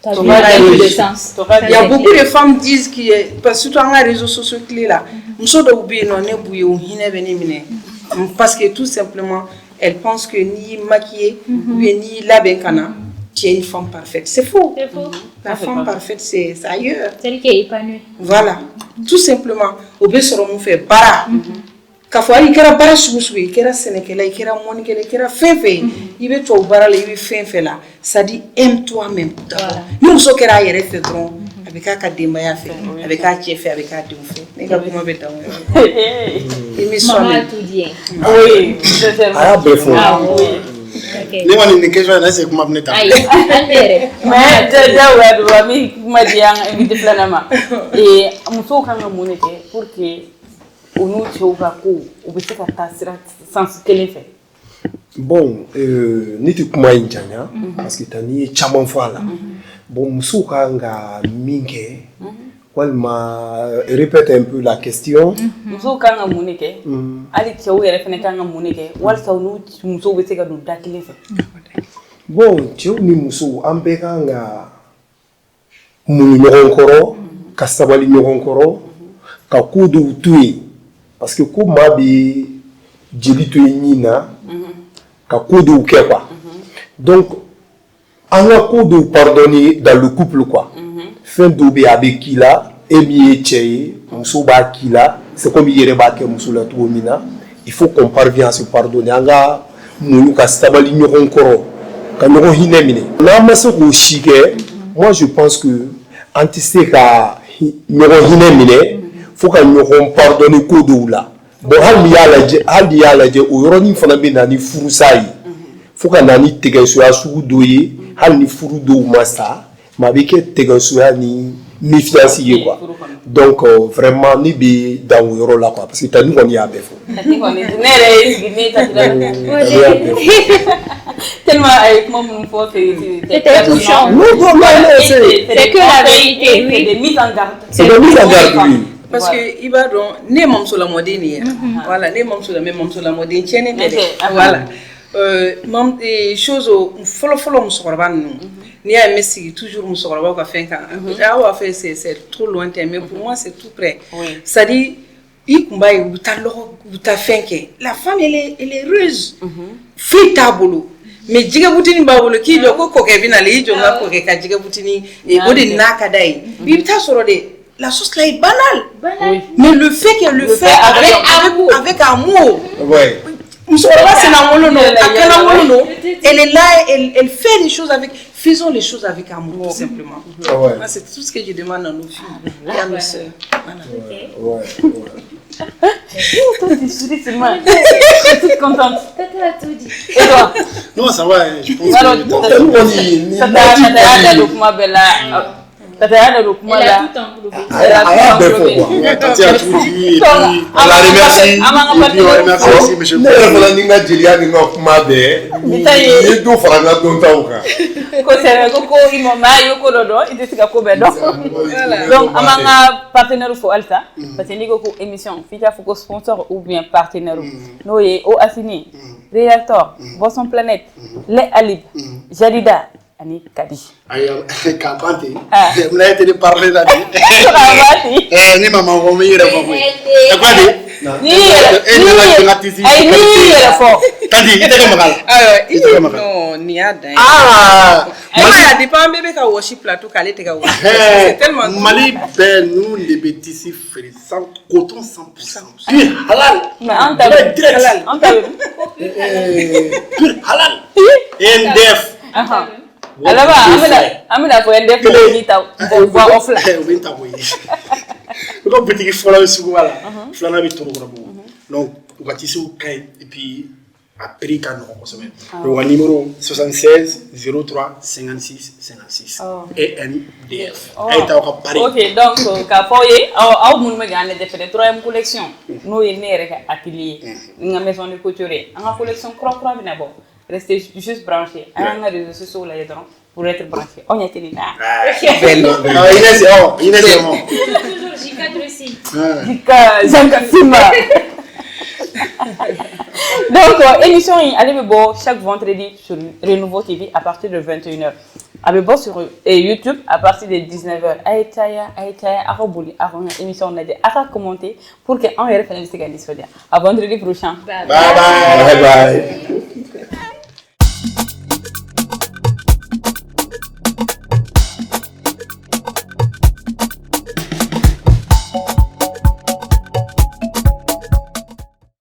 il y a beaucoup de femmes disent que parce que surtout en réseaux sociaux clés là muso dɔw bɛ yen nɔ ne b'u ye o hinɛ bɛ ne minɛ parce que tout simplement elle pense que n'i maquillée ou bien n'i labɛn ka na tu es une femme parfaite c'est faux la femme parfaite c'est ailleurs
celle qui est épanouie
voilà tout simplement o bɛ sɔrɔ mun fɛ baara k'a fɔ hali i kɛra baara sugu sugu i kɛra sɛnɛkɛla i kɛra mɔnikɛla i kɛra fɛn fɛn i bɛ tubabu baara la i bɛ fɛn fɛn la ça dit aime toi même d'abord ni muso kɛra a yɛrɛ fɛ dɔrɔn a bɛ k'a ka denbaya fɛ a bɛ k'a cɛ fɛ a bɛ k'a denw fɛ ne ka kuma bɛ dan o yɔrɔ émission
maman a tout dit
oui
a y'a bɛɛ fɔ
ne kɔni nin question na c'est kuma bɛ ne ta
mais jagoya don a bɛ kuma di an invité filanan ma musow kan ka mun de kɛ pour que u n'u cɛw ka ko u bɛ se ka taa sira sens kelen fɛ
bon ne tɛ kuma in janya parce que n'i ye caman fɔ a la bon musow kan ka min kɛ walima répète un peu la question
musow kan ka mun de kɛ hali cɛw yɛrɛ fana kan ka mun de kɛ walasa u n'u musow bɛ se ka don da kelen fɛ
bon cɛw ni musow an bɛɛ kan ka mun ɲɔgɔn kɔrɔ ka sabali ɲɔgɔn kɔrɔ ka ko dɔw to yen parce que ko maa bɛ jeli to yen ɲin na ka ko dɔw kɛ quoi donc an ka ko dɔw pardonner dans le couple quoi fɛn dɔw bɛ yen a bɛ k'i la e min ye cɛ ye muso b'a k'i la c'est comme i yɛrɛ b'a kɛ muso la cogo min na il faut qu'on parvienne à se pardonner an ka muɲu ka sabali ɲɔgɔn kɔrɔ ka ɲɔgɔn hinɛ minɛ n'an ma se k'o si kɛ moi je pense que an tɛ se ka ɲɔgɔn hinɛ minɛ fo ka ɲɔgɔn pardonner ko dɔw la bon hali n'i y'a lajɛ o yɔrɔnin fana bɛ na ni furusa ye fo ka na ni tɛgɛsoya sugu dɔ ye hali ni furu dɔw ma sa mais a bɛ kɛ tɛgɛsoya ni méfiance ye quoi donc vraiment ne bɛ dan o yɔrɔ la quoi parce que tani kɔni y'a bɛɛ fɔ.
tani kɔni ne yɛrɛ ye sigi ne ta sira tellement a ye kuma minnu fɔ
c'était touchant c'est que la vérité oui
c'est des mises en garde
c'est des mises en garde oui
parce que i b'a dɔn ne ye mamuso lamɔden de ye voilà ne ye mamuso lamɛn mamuso lamɔden tiɲɛni tɛ dɛ voilà chose fɔlɔ musokɔrɔba ninnu n'i y'a mɛn sigi toujours musokɔrɔbaw ka fɛn kan aw b'a fɛ c'est trop lointain mais pour moi c'est tout près c'est à dire i kun b'a ye u bɛ taa lɔgɔ u bɛ taa fɛn kɛ la femme elle est heureuse foyi t'a bolo mais jɛgɛ butini b'a bolo k'i jɔ ko kɔkɛ bɛ na le i jɔ n ka kɔkɛ ka jɛgɛ butini o de n'a ka d'a ye i bɛ taa sɔrɔ de la chose là est banale mais le fait qu'elle le fait avec amour Elle est là, elle fait les choses avec. Faisons les choses avec amour, tout simplement. C'est tout ce que je demande à nos filles et à nos sœurs.
Toi, tu souris seulement. Je suis toute contente.
Tata a tout dit.
Et toi?
Non, ça va, je pense
Alors,
que...
Elle a tout englobé. Elle a tout englobé.
Tati a tout dit, et puis on la remercie. Et puis on remercie aussi, M.
Donc, amanga partenaire fo alta parce que ni ko émission fita fo sponsor ou bien partenaire no ye o asini réacteur Boisson Planète les Alib Jadida ani Kadi
ay kapante me la été parler là ni maman ko mi yere ko ko
ni yere fo
Kadi ite ke makala
non ni ada ya dépend bébé ka worship plateau kale te ka worship c'est tellement
Mali ben nous les bêtises frère sans coton 100% halal
mais on t'a
halal ndef
alors amina pour ndef ni taw voix off là
oui ta boy ko petit fola su wala flana bi toro ko donc wakati su kay et puis après quand on consomme le numéro 76 03 56 56 et NDF
ok donc ka foye aw mun me gane def de troisième collection no yene rek atelier nga maison de couture en collection croix bina bon restez juste branché en réseaux sociaux là dedans pour être branché on y a télé là
Inès
Toujours J4 aussi.
Jean-Cassima. Donc, émission, allez me voir chaque vendredi sur Renouveau TV à partir de 21h. Allez me voir sur YouTube à partir de 19h. Aïtaya, Arabouli, émission, on a dit, à commenter pour qu'on ait référence à vendredi prochain.
Bye bye.